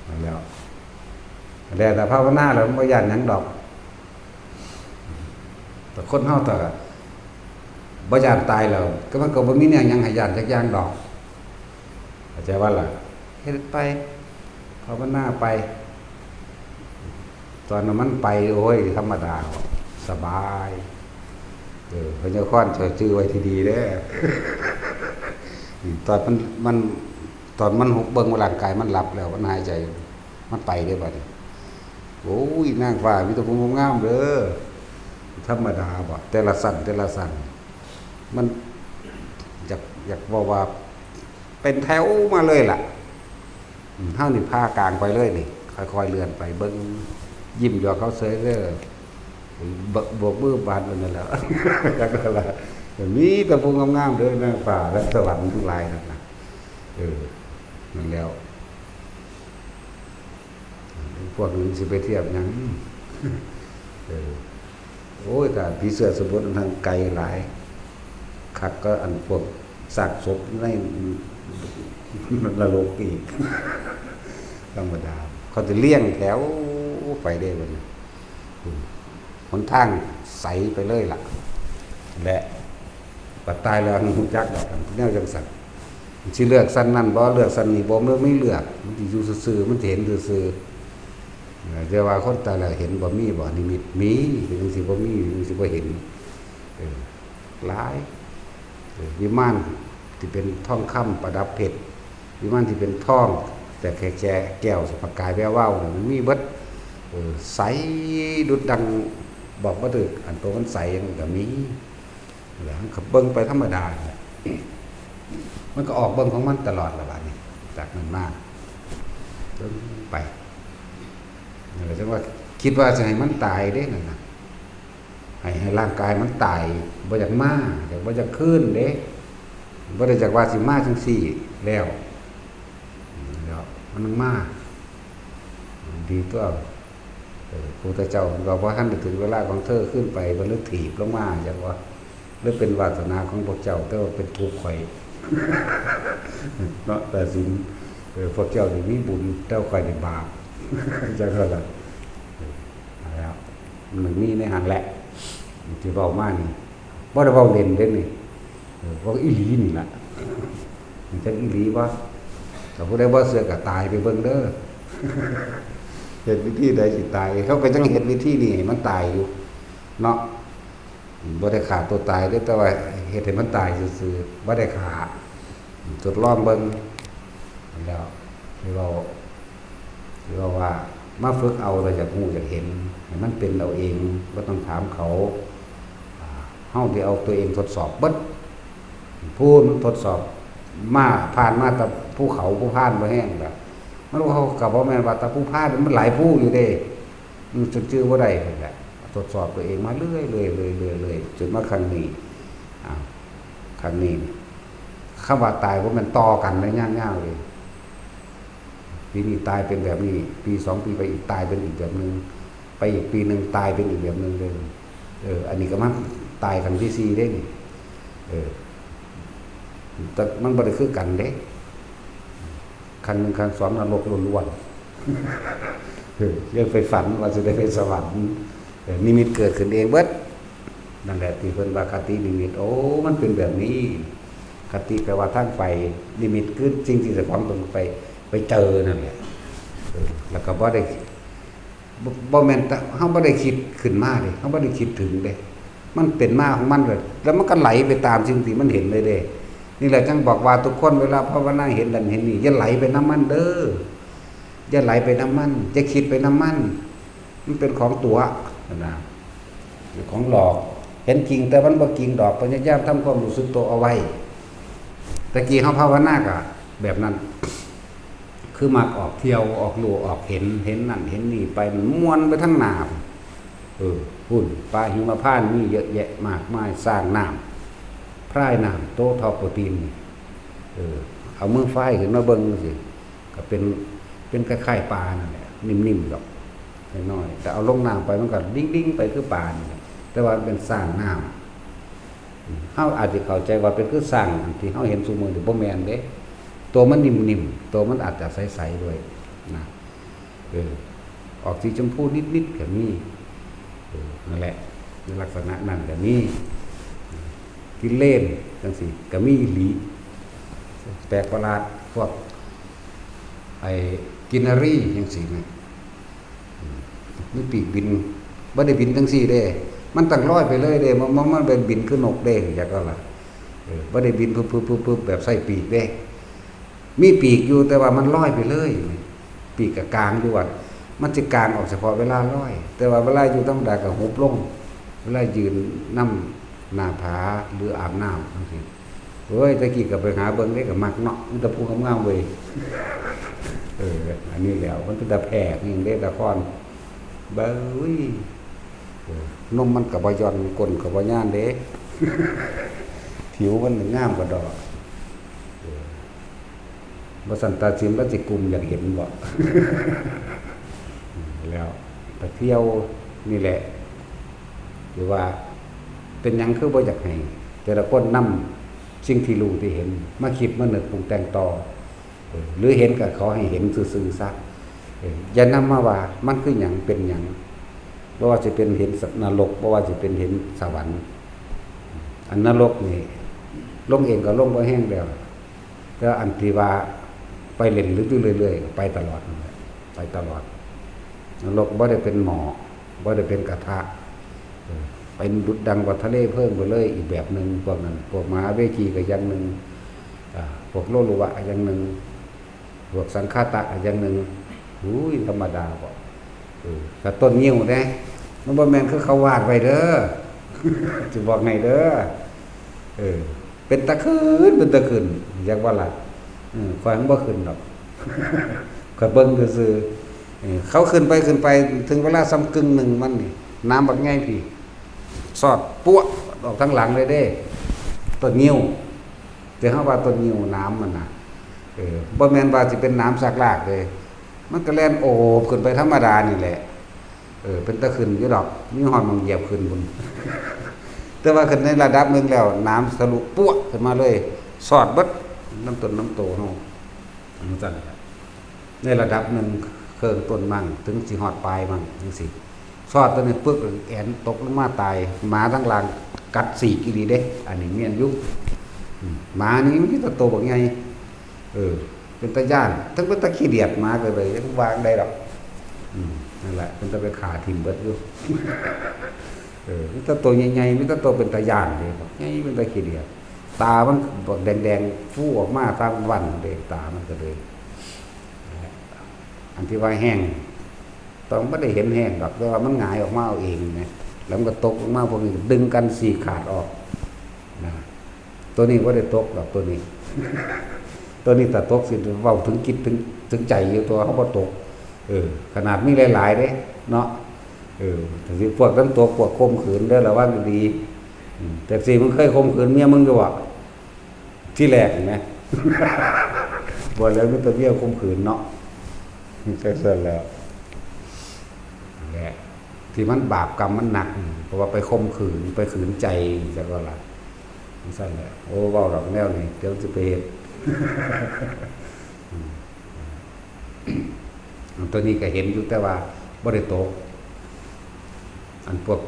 นั่นแล้วแต่ภาวนาแล้วบ่ย่านหยังดอกแต่คนเฮาแต่บ่ย่านตายแล้วก็มันก็บ่มีแนวหยังให้ย่านจักอย่างดอกเข้าใจว่าล่ะเฮ็ดไปภาวนาไปตอนนั้นมันไปโอ้ยธรรมดาสบายพระเจ้าค้อนช่วยชื่อไว้ที่ดีเด้อ ตอนมันหุบเบิ่งว่าร่างกายมันหลับแล้วมันหายใจมันไปได้บัดนี้โอ้ยนางฟ้ามีแต่ผู้งามเด้อธรรมดาบ่แต่ละสั่นมันอยากบอกว่าเป็นแถวมาเลยล่ะเฮานี่พากลางไปเลยนี่ค่อยๆเลื่อนไปเบิ่งยิ้มหยอกเขาเสยเด้อบวกมือบานนั่นแหละ จักนั่นล่ะมีแต่ผู้งามๆเด้อนางฟ้าและสวรรค์ทั้งหลายนั่นน่ะนั่นแล้วพวกนี้สิไปเทียบหยัง โอ้ยแต่ผีเสื้อสมุทรทางไกลหลายคักก็อันพวกซากศพในนรกอีก ธรรมดาเขาจะเลี้ยงแถวไปได้บัดนี้หนทางใสไปเลยล่ะและปัดตายแล้วฮู้จักดอกแนวจังซั่นสิเลือกสั้นนั่นบ่เลือกสั้นนี่บ่ไม่เลือกมันสิอยู่ซื่อๆมันเห็นซื่อๆแต่ว่าคนตายแล้วเห็นบ่มีบ่นิมิตมีจังสิบ่มีจังสิบ่เห็นหลายวิมานที่เป็นทองคำประดับเพชรวิมานที่เป็นทองแต่แค่แก้วประกายแวววาวมันมีเบิดใสดุดดังบอกบ่ถูกอันตัวมันใสมันก็มีแล้วมันก็เบิ่งไปธรรมดามันก็ออกเบิ่งของมันตลอดละบาดนี้จากนั้นมาจนไปนี่ก็จังว่าคิดว่าจะให้มันตายเด้นั่นน่ะให้ร่างกายมันตายบ่อยากมาอยากบ่อยากขึ้นเด้บ่ได้จากว่าสิมาจังซี่แล้วมันมาดีตัวพระพุทธเจ้าก็ว่าท่านถึงเวลาของเธอขึ้นไปบรรลุถีบลงมาจังว่าหรือเป็นวาสนาของพระเจ้าแต่ว่าเป็นทุกข์ข่อย เนาะแต่สิพระเจ้านี่มีบุญแต่ข่อยได้บาป จังซั่นล่ะแล้วมันมีในหันแหละที่เว้ามานี่บ่ได้เว้าเล่นเด้นี่เว้าอีหลีนี่ล่ะมันจังอีหลีบ่ถ้าผู้ใดบ่เชื่อก็ตายไปเบิ่งเด้อ เฮ็ดวิธีใดสิตายเขาก็จังเฮ็ดวิธีนี้ให้มันตายอยู่เนาะบ่ได้ฆ่าตัวตายเด้แต่ว่าเฮ็ดให้มันตายซื่อๆบ่ได้ฆ่าทดลองเบิ่งแล้วที่เราว่ามาฝึกเอาเราอยากรู้อยากเห็นให้มันเป็นเราเองบ่ต้องถามเขาเฮาสิเอาตัวเองทดสอบเบิดผู้มันทดสอบมาผ่านมาแต่ภูเขาผู้ผ่านบ่แห้งแบบมันเขาก็บ่แม่นว่าแต่ผู้ผ่านมันหลายผู้อยู่เด้มันจนชื่อบ่ได้นั่นแหละทดสอบตัวเองมาเรื่อยๆจนมาครั้งนี้ครั้งนี้คำว่าตายบ่แม่นต่อกันได้ยาวๆเลยปีนี้ตายเป็นแบบนี้ปี2ปีไปอีกตายเป็นอีกแบบนึงไปอีกปีนึงตายเป็นอีกแบบนึงเลยอันนี้ก็มันตายครั้งที่4ได้นี่แต่มันบ่ได้คือกันเด้ครั้ง1ครั้ง2นรกล้วนๆยังไปฝันว่าจะได้ไปสวรรค์นิมิตเกิดขึ้นเองเบิดนั่นแหละที่เพิ่นว่าคตินิมิตโอ้มันเป็นแบบนี้คติแปลว่าทางไปนิมิตคือสิ่งที่จะของตรงไปเจอนั่นแหละแล้วก็บ่ได้บ่แม่นเฮาบ่ได้คิดขึ้นมาเด้เฮาบ่ได้คิดถึงเด้มันเป็นมาของมันเลยแล้วมันก็ไหลไปตามสิ่งที่มันเห็นเลยเด้นี่แหละจังบอกว่าทุกคนเวลาภาวนาเห็นนั่นเห็นนี่อย่าไหลไปน้ำมันเด้ออย่าไหลไปน้ำมันอย่าคิดไปน้ำมันมันเป็นของตัวนะเป็นของหลอกเห็นจริงแต่มันบ่จริงดอกพยายามทำความรู้สึกตัวเอาไว้ตะกี้เฮาภาวนาก็แบบนั้น คือมักออกเที่ยวออกลู่ออกเห็นนั่นเห็นนี่ไปมันม่วนไปทั้งน้ำหุ่นปลาหิมพานต์มีเยอะแยะมากมายสร้างน้ำพร่ายน้ำโตทอโปรตีนเอามือไฟขึ้นมาเบิ่งสิก็เป็นคล้ายๆปลานั่นแหละนิ่มๆดอกน้อยๆแต่เอาลงน้ำไปมันก็ดิ้งๆไปคือปลานี่แต่ว่าเป็นสร้างน้ำเฮาอาจจะเข้าใจว่าเป็นคือสร้างที่เฮาเห็นซุมื้อนี่บ่แม่นเด้ตัวมันนิ่มๆตัวมันอาจจะใสๆด้วยนะออกสีชมพูนิดๆก็มีนั่นแหละในลักษณะนั้นก็มีกินเล่นจังซี่ก็มีอีหลีแปลกประหลาดพวกไอ้กินนารีจังซี่นะมีปีกบินบ่ได้บินจังซี่เด้มันตั้งลอยไปเลยเด้มันเป็นบินคือนกเด้จักว่าล่ะบ่ได้บินปึ๊บๆๆแบบใส่ปีกเด้มีปีกอยู่แต่ว่ามันลอยไปเลยปีกกลางอยู่ว่ามันจะกลางออกเฉพาะเวลาลอยแต่ว่าเวลาอยู่ต้องได้ก็หุบลงเวลายืนนำหน้าผาหรืออาบน้ำจังซี่เฮ้ยตะกี้ก็ไปหาเบิ่งได้ก็มักเนาะมันตะพูงามๆเว้ยอันนี้แล้วมันเป็นตะแพกนี่เด้ตะคอนเบ้ยนมมันก็บ่ย่อนก้นก็บ่ย่านเด้ ผิวมันงามกว่าดอกบ่สันตาซิมแล้วสิกลุ่มอยากเห็นบ่ แล้วไปเที่ยวนี่แหละหรือว่าเป็นหยังคือบ่อยากให้แต่ละคนนำสิ่งที่รู้ที่เห็นมาคิดมานึกปรุงแต่งต่อหรือเห็นก็ขอให้เห็นซื่อๆซะอย่านำมาว่ามันคือหยังเป็นหยังบ่ว่าจะเป็นเห็นนรกบ่ว่าจะเป็นเห็นสวรรค์อันนรกนี่ลงเองก็ลงบ่แห้งแล้วแต่อันที่ว่าไปเล่นลึกๆเรื่อยๆไปตลอดไปตลอดนรกบ่ได้เป็นหมอบ่ได้เป็นกระทะเป็นดุจดังกว่าทะเลเพิ่มไปเลยอีกแบบนึงพวกนั้นพวกมหาเวทีก็อย่างนึงพวกโลลุวะอย่างนึงพวกสังฆาตะอย่างนึงธรรมดาบ่ก็ต้นงิ้วเด้มันบ่แม่นคือเขาวาดไว้เด้อ สิบอกให้เด้อเป็นตะคืนอยากว่าล่ะข่อยมันบ่ขึ้นดอก ข่อยเบิ่งซื่อเขาขึ้นไปถึงเวลาซ้ำกึ่งหนึ่งมันนี่น้ำบักง่ายพี่สอดปั้วออกทั้งหลังเลยเด้ต้นงิ้วแต่เฮาว่าต้นงิ้วน้ำมันน่ะบ่แม่นว่าสิเป็นน้ำซากลากเลยมันก็แล่นโอบขึ้นไปธรรมดานี่แหละเป็นตะขึ้นอยู่ดอกมีฮอดมังเหยียบขึ้นบน แต่ว่าขึ้นในระดับนึงแล้วน้ำทะลุปั้วขึ้นมาเลยสอดเบิดน้ำต้นน้ำโตเฮาอันนั้นซั่นในระดับนึงเครื่องต้นมั่งถึงสิฮอดปลายมั่งจังซี่ซอดตัวนี้ปึ๊กแอนตกลงมาตายหมาทั้งหลังกัดสีกอีหลีเด้อันนี้เมียนอยู่หมานี่มันสิโตบักใหญ่เป็นตาย่านทั้งเป็นตาขี้เดียดหมาก็เลยยังวางได้ดอกนั่นแหละเป็นตาไปขาทิ่มเบิดอยู่ มีแต่ตัวใหญ่ๆมีแต่ตัวเป็นตาย่านเลยบอกใหญ่เป็นตาขี้เดียดตามันบอกแดงๆฟูออกมาตามวันเด้ตามันก็เลยอันที่ว่าแห้งต้องไม่ได้เห็นแห้งหรอกแต่ว่ามันหงายออกมาเอาเองนะแล้วมันก็ตกลงมาพวกนี้ดึงกันสี่ขาดออกนะตัวนี้ก็ได้ตกหรอกตัวนี้ ตัวนี้แต่ตกสิเว้าถึงคิดถึงใจอยู่ตัวเขาบ่ตกขนาดมีหลายๆเด้เนาะแต่สิพวกนั้นตัวพวกข่มขืนเด้อระวังดีแต่สิมึงเคยข่มขืนเมียมึงอยู่บ่ที่แรกเห็นมั้ย บ่แล้วมีแต่เมียข่มขืนเนาะแค่นั้นแล้วแหละที่มันบาปกรรมมันหนักเพราะว่าไปข่มขืนไปขืนใจจังว่าล่ะซั่นแหละโอ้เว้าดอกแนวนี้เดี๋ยวสิไปเฮ็ด ตัวนี้ก็เห็นอยู่แต่ว่าบ่ได้ตกอันพวก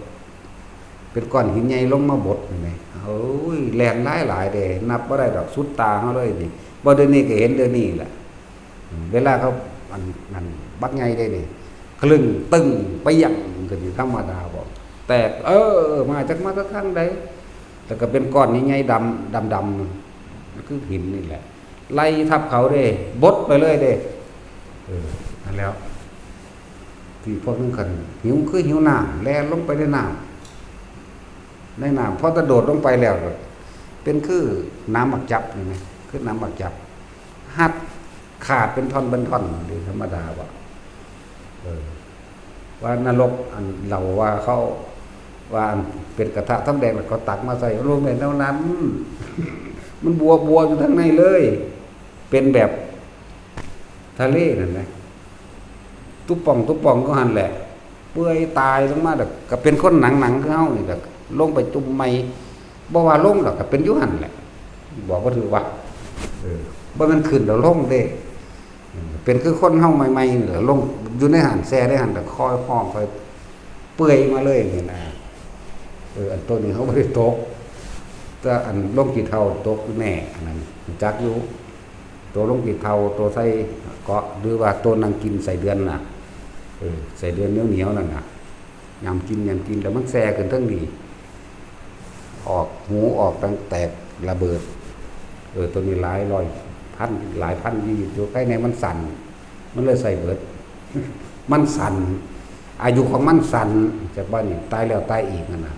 เป็นก้อนหินใหญ่ลงมาบดนี่แหมโอ้ยแรงหลายๆเด้นับบ่ได้ดอกสุดตาเฮาเลยนี่บ่เดี๋ยวนี้ก็เห็นเดี๋ยวนี้แหละเวลาเขาอันนั้นบักใหญ่ได้นี่คลึงตึ้งไปยังก็สิธรรมดาบ่แตกมาจากมาทางใดแต่ก็เป็นก้อนใหญ่ๆดำนั่นคือหินนี่แหละไล่ทับเขาเด้บดไปเลยเด้นั่นแล้วที่พวกนั้นกันหิวคือหิวน้ำแล่นลงไปในน้ำพอตะโดดลงไปแล้วเป็นคือน้ำหมักจับนี่ไหมคือน้ำหมักจับหัด ขาดเป็นท่อนเป็นท่อนหรือธรรมดาว่าว่านรกอันเราว่าเขาว่าอันเป็นกระทะทองแดงแล้วเขาตักมาใส่รวมเป็นเท่านั้น มันบัวอยู่ทั้งในเลย เป็นแบบทะเลนั่นแหละตุ๊บป่องก็หันแหละเปื่อยตายลงมาแบบก็เป็นคนหนังคือเฮานี่แบบลงไปจุ่มไม่บ่ว่าลงหรอกก็เป็นอยู่หั่นแหละบอกว่าถือว่าบ่มันขึ้นแล้วลงเด้เป็นคือคนเฮาใหม่ๆนี่แหละลงอยู่ในหันแซ่ได้หันแต่คอยห้องคอยเปื่อยมาเลยนี่นะอันตัวนี้เขาบ่ได้ตกแต่อันลงกี่เท่าตกแน่อันนั้นจักอยู่ตัวลงกี่เท่าตัวใส่เกาะหรือว่าตัวนั่งกินใส่เดือนน่ะใส่เดือนเหนียวนั่นน่ะยำกินแล้วมันแซ่ขึ้นทั้งดีออกหูออกตั้งแตกระเบิดตัวนี้หลายร้อยพันหลายพันยี่อยู่ใกล้ในมันสั่นมันเลยใส่เบิด มันสั่นอายุของมันสั่นจากบ้านนี่ตายแล้วตายอีกนั่นน่ะ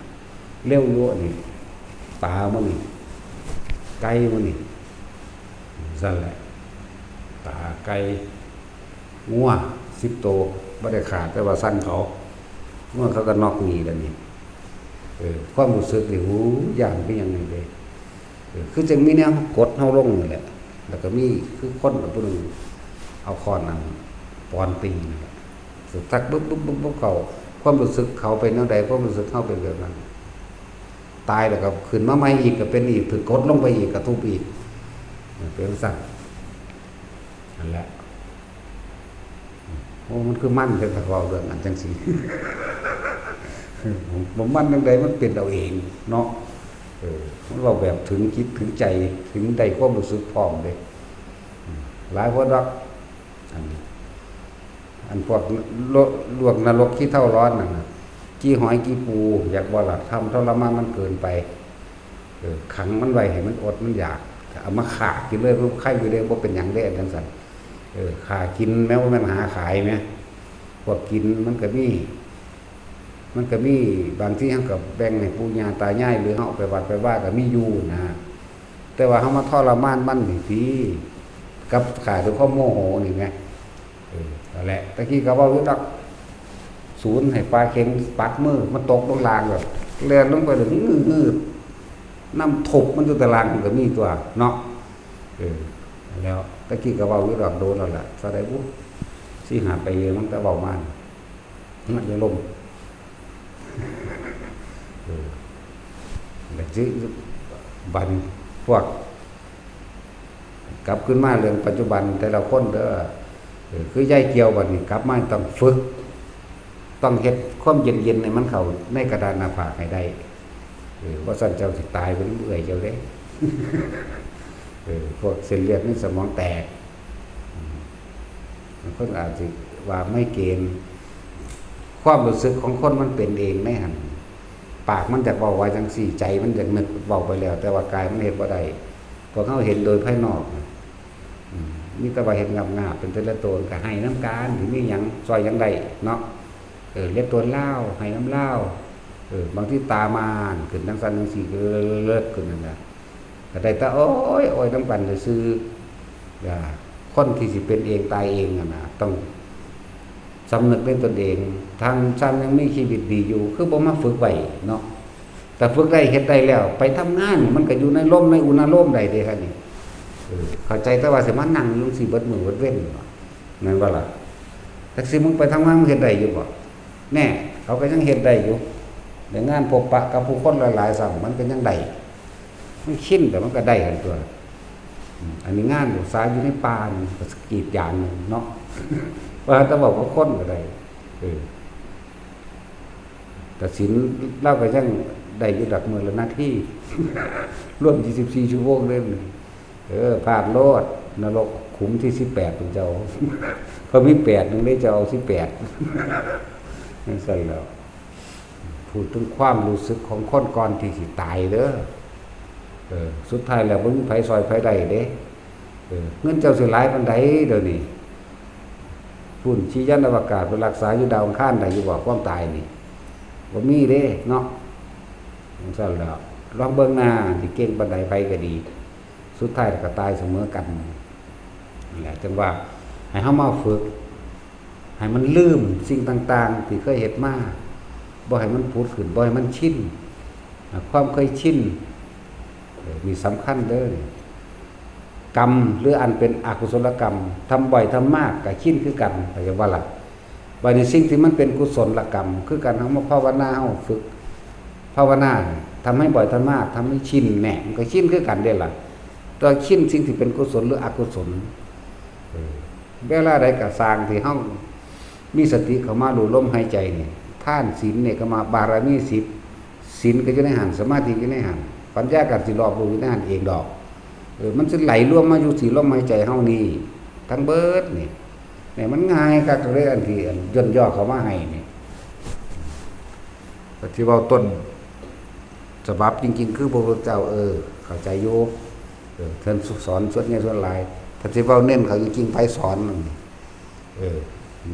เร็วยั่วนี่ตามันนี่ไก่มันนี่สั่นแหละตาไก่งัว10 ตัวไม่ได้ขาดแต่ว่าสั้นเขาเมื่อเขาก็นอกหนีแล้วนี่ความรู้สึกนี่หูอย่างเป็นยังไงเลยคือจึงมีแนวกดเฮาลงนี่แหละแล้วก็มีคือคนกับผู้นึงเอาคอนนั่นปอนตีนี่แหละสุดทักปุ๊บเขาความรู้สึกเขาเป็นแนวใดความรู้สึกเขาเป็นแบบนั้นตายแล้วก็ขึ้นมาใหม่อีกก็เป็นอีกถึงกดลงไปอีกก็ทุบอีกเป็นสั่นนั่นแหละโอ้มันคือมั่นเป็นเราเรื่องอันจังสีผมมั่นตั้งใดมันเป็นเราเองเนาะมันเราแบบถึงคิดถึงใจถึงใดความรู้สึกพร้อมเลยหลายคนรักอันพวกลวกนรกขี้เท่าร้อนน่ะกี้หอยกี้ปูอยากบ่หลัดทำทรมานมันเกินไปขังมันไว้ให้มันอดมันอยากเอามาขากินเลยเพราะไข่อยู่ได้เพราะเป็นอย่างได้ทั้งสันขากินแม้ว่ามันหาขายไหมพวกกินมันก็มีบางที่เขากับแบ่งให้ปู่ย่าตายายหรือเขาไปวัดไปว่าก็มีอยู่นะแต่ว่าเขามาทรมานมันนี่พี่กับขาด้วยข้อโมโหนี่ไงนั่นแหละตะกี้ก็ว่ารู้จักศูนย์ให้ปลาเค็งปักมือมันตกลงลางแบบเลียนลงไปเลยงืดน้ำถกมันอยู่ตารางมันก็มีตัวเนาะแล้วตะกี้ก็ว่ารู้จักโดนแล้วแหละสะได้บุ๊สิหาไปเยอะมันก็เบามันจะลมแบบที่บันพวกกลับขึ้นมาเรื่องปัจจุบันแต่ละคนเด้อคือย่ายเกี่ยวบัดนี้กลับมาต้องฝึกต้องเฮ็ดความเย็นๆในมันเข้าในกระดานหน้าผากให้ได้ว่าสั่นเจ้าสิตายไปเรื่อยเจ้าเด้พวกเส้นเลือดในสมองแตกคนอาจจะว่าไม่เกณฑ์ความรู้สึกของคนมันเป็นเองในหันปากมันจะเบาไว้จังสี่ใจมันจะนึกเบาไปแล้วแต่ว่ากายมันเห็นว่าใดพอเขาเห็นโดยภายนอกมีแต่ว่าเห็นงาบเป็นแต่ละตัวก็ให้น้ำการหรือมีอย่างซอยอย่างใดเนาะเล็บตัวเล่าให้น้ำเล่าบางที่ตามานขึ้นทั้งสันทั้งสี่เลิศขึ้นนั่นแหละแต่ได้แต่โอ้ยน้ำปั่นจะซื้อคนที่สิเป็นเองตายเองนะต้องสำนึกเป็นตนเองทางซ้ำยังมีชีวิตดีอยู่คือบ่มาฝึกไว้เนาะแต่ฝึกได้เฮ็ดได้แล้วไปทำงานมันก็อยู่ในร่มในอุณหภูมิใดเด้ครับนี่เข้าใจแต่ว่าสิมานั่งอยู่สิเบิดมื้อเบิดเว้นนั่นว่าล่ะแต่สิมึงไปทำงานมึงเฮ็ดได้อยู่บ่แน่เขาก็ยังเฮ็ดได้อยู่แต่งานพบปะกับผู้คนหลายๆสั่งมันก็ยังได้มันชินแต่มันก็ได้กันตัวอันนี้งานอยู่สายอยู่ในป่านี่ก็กรีดยางเนาะว่าจะบอกว่าคนก็ได้แต่ศีลเล่าก็ยังได้อยู่ดักมือละหน้าที่ร่วม24 ชั่วโมงเล่นผ่านโลดนรกขุมที่18ของเจ้าพอมี8นึงได้จะเอา18นั่นใส่แล้วพูดถึงความรู้สึกของคนก่อนที่สิตายเด้อสุดท้ายแล้วบ่มีไผซอยไผได้เด้เงินเจ้าสิหลายปานใดเดี๋ยวนี้พุ่นชี้ยันอวกาศไปรักษาอยู่ดาวอังคารได้อยู่บ่ความตายนี่บ่มีเด้เนาะจังซั่นแล้วลองเบิ่งหน้าสิเก่งปานใดไปก็ดีสุดท้ายก็ตายเสมอกัน นั่นแหละจังว่าให้เฮามาฝึกให้มันลืมสิ่งต่างๆที่เคยเฮ็ดมาบ่ให้มันผุดขึ้นบ่ให้มันชินความเคยชินมีสำคัญเด้อกรรมหรืออันเป็นอกุศลกรรมทำบ่อยทำมากก็ชินคือกันเข้าใจว่าล่ะบ่ในสิ่งที่มันเป็นกุศลกรรมคือการเฮามาภาวนาเฮาฝึกภาวนาทำให้บ่อยทำมากทำให้ชินแหน่มันก็ชินคือกันเด้ล่ะตัวชินสิ่งที่เป็นกุศลหรืออกุศลเวลาใดก็สร้างที่เฮามีสติเข้ามาดูลมหายใจนี่ทานศีลเนี่ยก็มาบารมี10ศีลก็อยู่ในหันสมาธิอยู่ในหันปัญญาก็สิรอบรู้อยู่ในหันเองดอกมันสิไหลรวมมาอยู่ที่ลมหายใจเฮานี่ทั้งเบิดนี่เนี่ยมันง่ายคักเลยอันที่ย่นย่อเข้ามาให้นี่ที่เว้าต้นฉบับจริงๆคือพระพุทธเจ้าเข้าใจอยู่เพิ่นสอนส่วนใหญ่ส่วนหลายถ้าสิเว้าเน้นเขาจริงๆไผสอน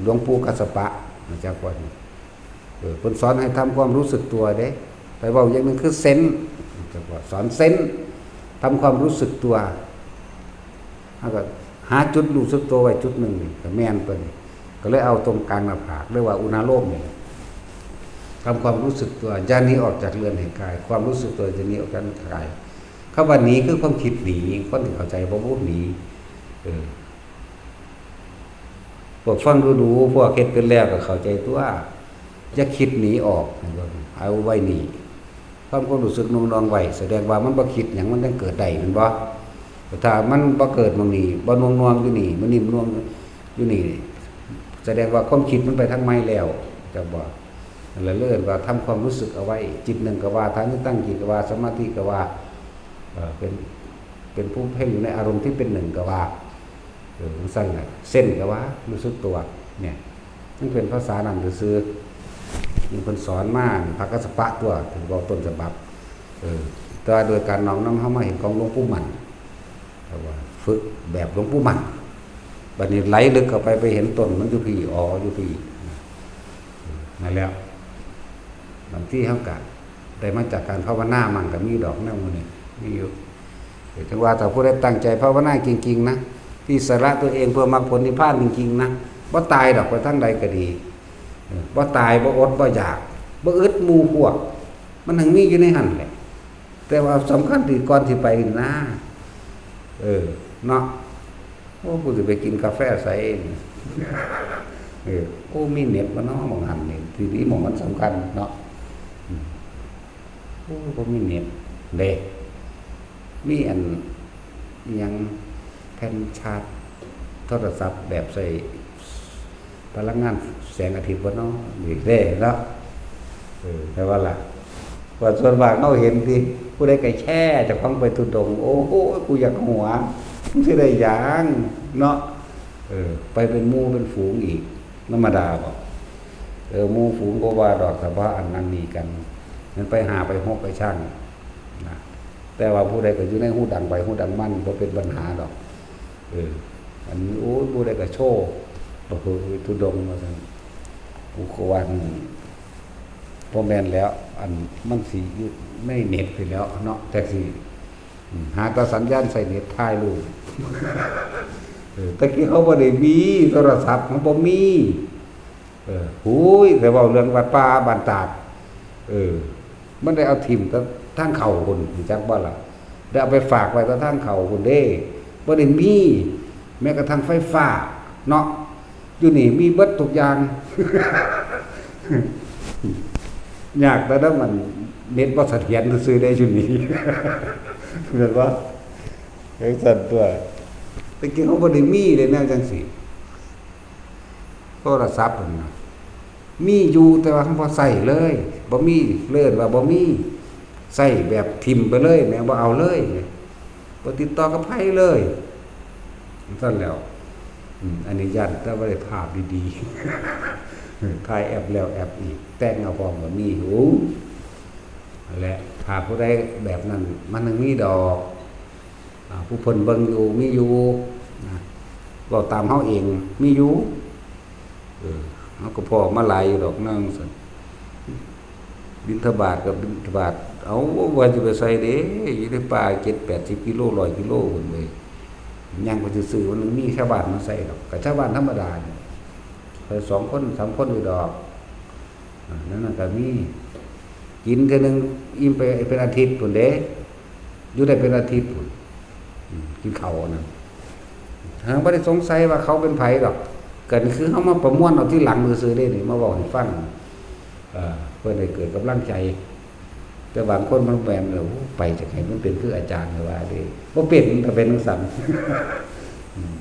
หลวงปู่กัสสปะมาจากวัดเพิ่นสอนให้ทำความรู้สึกตัวเด้ไปเว้าอย่างนึงคือเซนส์จากว่าสอนเซนส์ทำความรู้สึกตัวแล้วก็หาจุดรู้สึกตัวไว้จุดหนึ่งก็แม่นเพิ่นก็เลยเอาตรงกลางหน้าผากเรียกว่าอุณาโลมนี่ทำความรู้สึกตัวอย่าหนีออกจากเรือนแห่งกายความรู้สึกตัวจะหนีออกจากกายคำว่าหนีคือความคิดหนีคนที่เข้าใจบ่พูดหนีพวกฟังดูพวกเฮ็ดเป็นแล้วก็เข้าใจตัวอย่าคิดหนีออกเอาไว้หนีความรู้สึกนองๆไว้แสดงว่ามันบ่คิดหยังมันต้องเกิดได้แม่นบ่ถ้ามันบ่เกิดตรงนี้บ่นวงๆอยู่นี่มันนิ่มนวงอยู่นี่แสดงว่าความคิดมันไปทางไม่แล้วจะบ่แล้วเลื่อนว่าทำความรู้สึกเอาไว้จิตหนึ่งก็ว่าทางที่ตั้งจิตก็ว่าสมาธิก็ว่าเป็นผู้เพ่งอยู่ในอารมณ์ที่เป็นหนึ่งก็ว่าสั้นน่ะเส้นก็ว่ารู้สึกตัวเนี่ยมันเป็นภาษานั้นซื่อมีคนสอนมาพระกัสสปะตัวถึงบอกต้นฉบับแต่โดยการน้อมนำเข้ามาเห็นของหลวงปู่มั่นว่าฝึกแบบหลวงปู่มั่นบัดนี้ไหลลึกเข้าไปเห็นต้นมันอยู่พี่อยู่พี่นั่นแล้วบางที่เฮากะได้มาจากการภาวนามันก็มีดอกแนวนี้มีอยู่ถึงว่าถ้าผู้ใดตั้งใจภาวนาจริงๆนะที่สละตัวเองเพื่อมรรคผลนิพพานจริงๆนะบ่ตายดอกไปทั้งใดก็ดีบ่ตายบ่อดบ่อยากบ่อึดหมู่พวกมันถึงมีอยู่ในหันแหละแต่ว่าสำคัญที่ก่อนสิไปนะเนาะโอ้กูสิไปกินกาแฟใส่โอ้มีเน็ตบ่เนาะมองหันนี่ทีนี้มองมันสำคัญเนาะโอ้บ่มีเน็ตเด้มีอันยังแผ่นชาร์จโทรศัพท์แบบใส่พลังงานแสงอาทิตย์บ่เนาะนี่เด้เนาะแต่ว่าล่ะว่าส่วนมากเฮาเห็นที่ผู้ใดก็แช่เจ้าของไปทุดงโอ้โหกูอยากหัวมึงสิได้หยังเนาะไปเป็นหมู่เป็นฝูงอีกธรรมดาบ่หมู่ฝูงบ่ว่าดอกแต่ว่าอันนั้นนี่กันมันไปหาไปฮกไปช่างนะแต่ว่าผู้ใดก็อยู่ในหูดังไปหูดังมั่นบ่เป็นปัญหาดอกอันนี้โอ้ผู้ใดก็โชว์บ่คือทุดงว่าซั่นผู้กวนบ่แม่นแล้วอันมันสิอยู่ในเน็ตไปแล้วเนาะแต่สิหาตาสัญญาณใส่เน็ตถ่ายรูปตะกี้เขาบ่ได้มีโทรศัพท์มันบ่มีหูยแต่เว้าเรื่องวัดป่าบ้านตาดมันได้เอาทิ่มตะทางเข้าพุ่นรู้จักบ่ล่ะได้เอาไปฝากไว้ตะทางเข้าพุ่นเด้บ่ได้มีแม้กระทั่งไฟฟ้าเนาะอยู่นี่มีเบิดทุกอย่างยากแต่นั้นมันเน็ตบ่เสถียรซื่อได้อยู่นี่เหมือนว่าไอ้สั่นตัวตะกี้เขาบ่ได้มีเลยแนวจังซี่โทรศัพท์น่ะมีอยู่แต่ว่าเขาบ่ใช้เลยบ่มีเลิศว่าบ่มีใช้แบบทิ่มไปเลยแม่บ่เอาเลยบ่ติดต่อกับไผเลยซั่นแล้วอันนี้ยันแต่ว่าได้ภาพดีๆถ่ายแอปแล้วแอปอีกแต่งเอาพร้อมก็มีหูและถ้าผู้ใดแบบนั้นมันนึงมีดอกผู้เพิ่นเบิ่งอยู่มีอยู่เว้าตามเฮาเองมีอยู่เฮาก็พอมาหลายอยู่ดอกนั่งซั่นบิณฑบาตกับบิณฑบาตเอาว่าจะไปใส่เด้อยู่ในป่า7-80 กิโล100 กิโลพุ่นเว้ย ยังไปซื่อๆมันมีชาวบ้านมาใส่ดอกกับชาวบ้านธรรมดาเนี่ยเคย2 คน 3 คนอยู่ดอกนั่นน่ะก็มีกินเทื่อนึงอิ่มไปเป็นอาทิตย์พุ่นเด้อยู่ได้เป็นอาทิตย์พุ่นกินข้าวนั่นทางบ่ได้สงสัยว่าเขาเป็นไผดอกก็คือเฮามาประมวลเอาที่หลังซื่อๆเด้นี่มาเว้าให้ฟังเพื่อได้เกิดกำลังใจแต่บางคนมันแหวมแล้วไปจากไหนมันเป็นคืออาจารย์เลยว่าดิบ่เป็นถ้าเป็นจังซั่น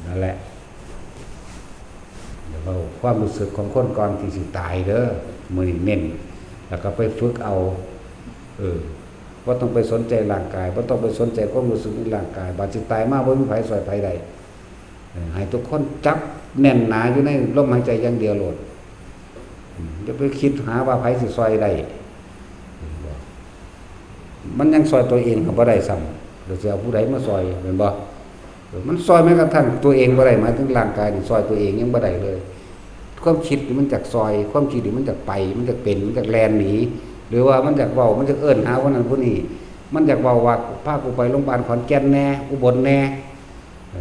นั่นแหละเดี๋ยวเอาความรู้สึกของคนก่อนที่สิตายเด้อมื้อนี้เน้นแล้วก็ไปฝึกเอาบ่ต้องไปสนใจร่างกายบ่ต้องไปสนใจความรู้สึกในร่างกายบาดสิตายมาบ่มีไผช่วยไผได้ให้ทุกคนจับแน่นหนาอยู่ในลมหายใจอย่างเดียวโลดอย่าไปคิดหาว่าไผสิช่วยได้มันยังซอยตัวเองก็บ่ได้ซ้ำเดี๋ยวจะเอาผู้ใดมาซอยแม่นบ่มันซอยแม้กระทั่งตัวเองบ่ได้หมายถึงร่างกายนี่ซอยตัวเองยังบ่ได้เลยความคิดนี่มันจากซอยความคิดนี่มันจากไปมันจากเป็นมันจากแลนหนีหรือว่ามันจากเว้ามันจากเอิ้นหาคนนั้นผู้นี้มันจากเว้าว่าพากูไปโรงพยาบาลขอนแก่นแน่อุบลแน่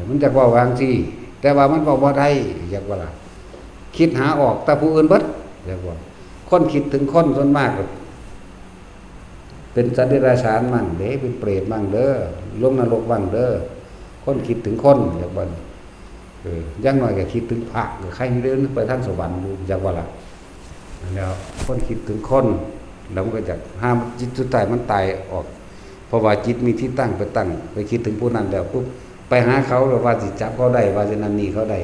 มันจากเว้าว่าจังซี่แต่ว่ามันเว้าบ่ได้อยากว่าล่ะคิดหาออกแต่ผู้อื่นเบิดอยากว่าคนคิดถึงคนส่วนมากเป็นสัตว์เดรัจฉานมั่งเด้เป็นเปรตมั่งเด้อลงนรกมั่งเด้อคนคิดถึงคนอย่างบ่อย่างน้อยก็คิดถึงพระก็ใครเดินไปทางสวรรค์ดูจักว่าล่ะแล้วคนคิดถึงคนแล้วมันก็จะห้ามจิตสุดท้ายมันตายออกเพราะว่าจิตมีที่ตั้งไปคิดถึงผู้นั้นแล้วปุ๊บไปหาเขาหรือว่าสิจับเขาได้ว่าสินั่นนี่เขาได้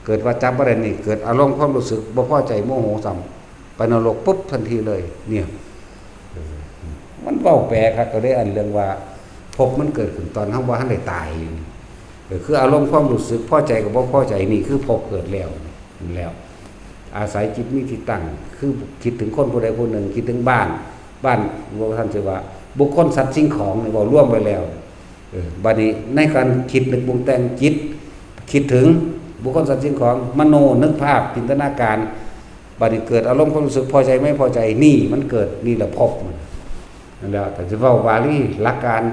เกิดว่าจับบ่ได้นี่เกิดอารมณ์ความรู้สึกบ่พอใจโมโหซ้ำไปนรกปุ๊บทันทีเลยเนี่ยมันเว้าแปลครับก็ได้อันเรื่องว่าภพมันเกิดขึ้นตอนเฮาบ่ทันได้ตายคืออารมณ์ความรู้สึกพอใจกับบ่พอใจนี่คือภพเกิดแล้วอาศัยจิตมีที่ตั้งคือคิดถึงคนผู้ใดผู้หนึ่งคิดถึงบ้านว่าท่านสิว่าบุคคลสัตว์สิ่งของนี่บ่ร่วมไปแล้วบัดนี้ในการคิดนึกปรุงแต่งจิตคิดถึงบุคคลสัตว์สิ่งของมโนนึกภาพจินตนาการบัดนี้เกิดอารมณ์ความรู้สึกพอใจไม่พอใจนี่มันเกิดนี่แหละภพนั่นแหละแต่จะเว้าบาลีหลักการ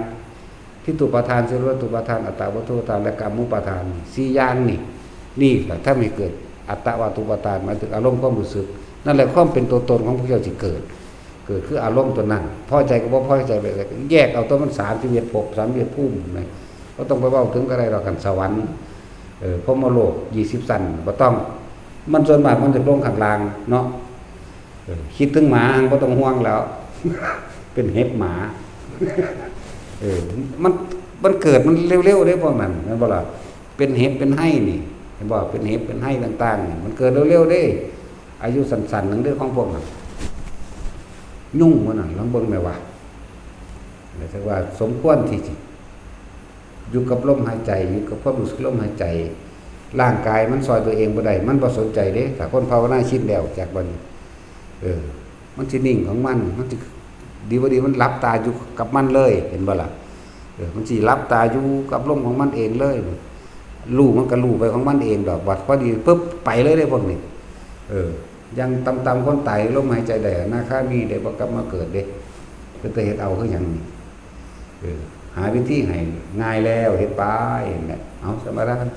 ทิฏฐุปาทานสิวัตถุปาทานอัตตวัตถุปาทานและกรรมุปาทาน4อย่างนี่แหละถ้าไม่เกิดอัตตวัตถุปาทานหมายถึงอารมณ์ความรู้สึกนั่นแหละความเป็นตัวตนของพระเจ้าสิเกิดคืออารมณ์ตัวนั้นพอใจก็บ่พอใจไปแยกเอาตัวมัน31ภพ31ภูมินะก็ต้องไปเว้าถึงก็ได้ดอกกันสวรรค์พรหมโลก20สั้นบ่ต้องมันส่วนมากมันจะลงข้างล่างเนาะคิดถึงหมาบ่ต้องห่วงแล้วเป็นเห็บหมามันเกิดมันเร็วๆได้พวกนั้นนั่นบ่ล่ะเป็นเห็บเป็นไห้นี่เห็นบ่เป็นเห็บเป็นไห้ต่างๆนี่มันเกิดเร็วๆได้อายุสั้นๆนึงเด้อของพวกนั้นยุ่งว่านั่นลองเบิ่งแม่ว่าแต่ว่าสมควรที่จะอยู่กับลมหายใจอยู่กับความรู้สึกลมหายใจร่างกายมันซอยตัวเองบ่ได้มันบ่สนใจเด้ถ้าคนภาวนาชินแล้วจากบัดนี้มันสินิ่งของมันสิดีบ่ดีมันหลับตาอยู่กับมันเลยเห็นบ่ล่ะมันสิหลับตาอยู่กับลมของมันเองเลยรู้มันก็รู้ไปของมันเองดอกวัดพอดีปึ๊บไปเลยได้พวกนี้ยังต่ำๆคนตายลมหายใจได้อนาคามีได้บ่กลับมาเกิดเด้เป็นแต่เฮ็ดเอาคือหยังนี่หาวิธีให้ง่ายแล้วเฮ็ดไปนั่นแหละเอาสมาทาน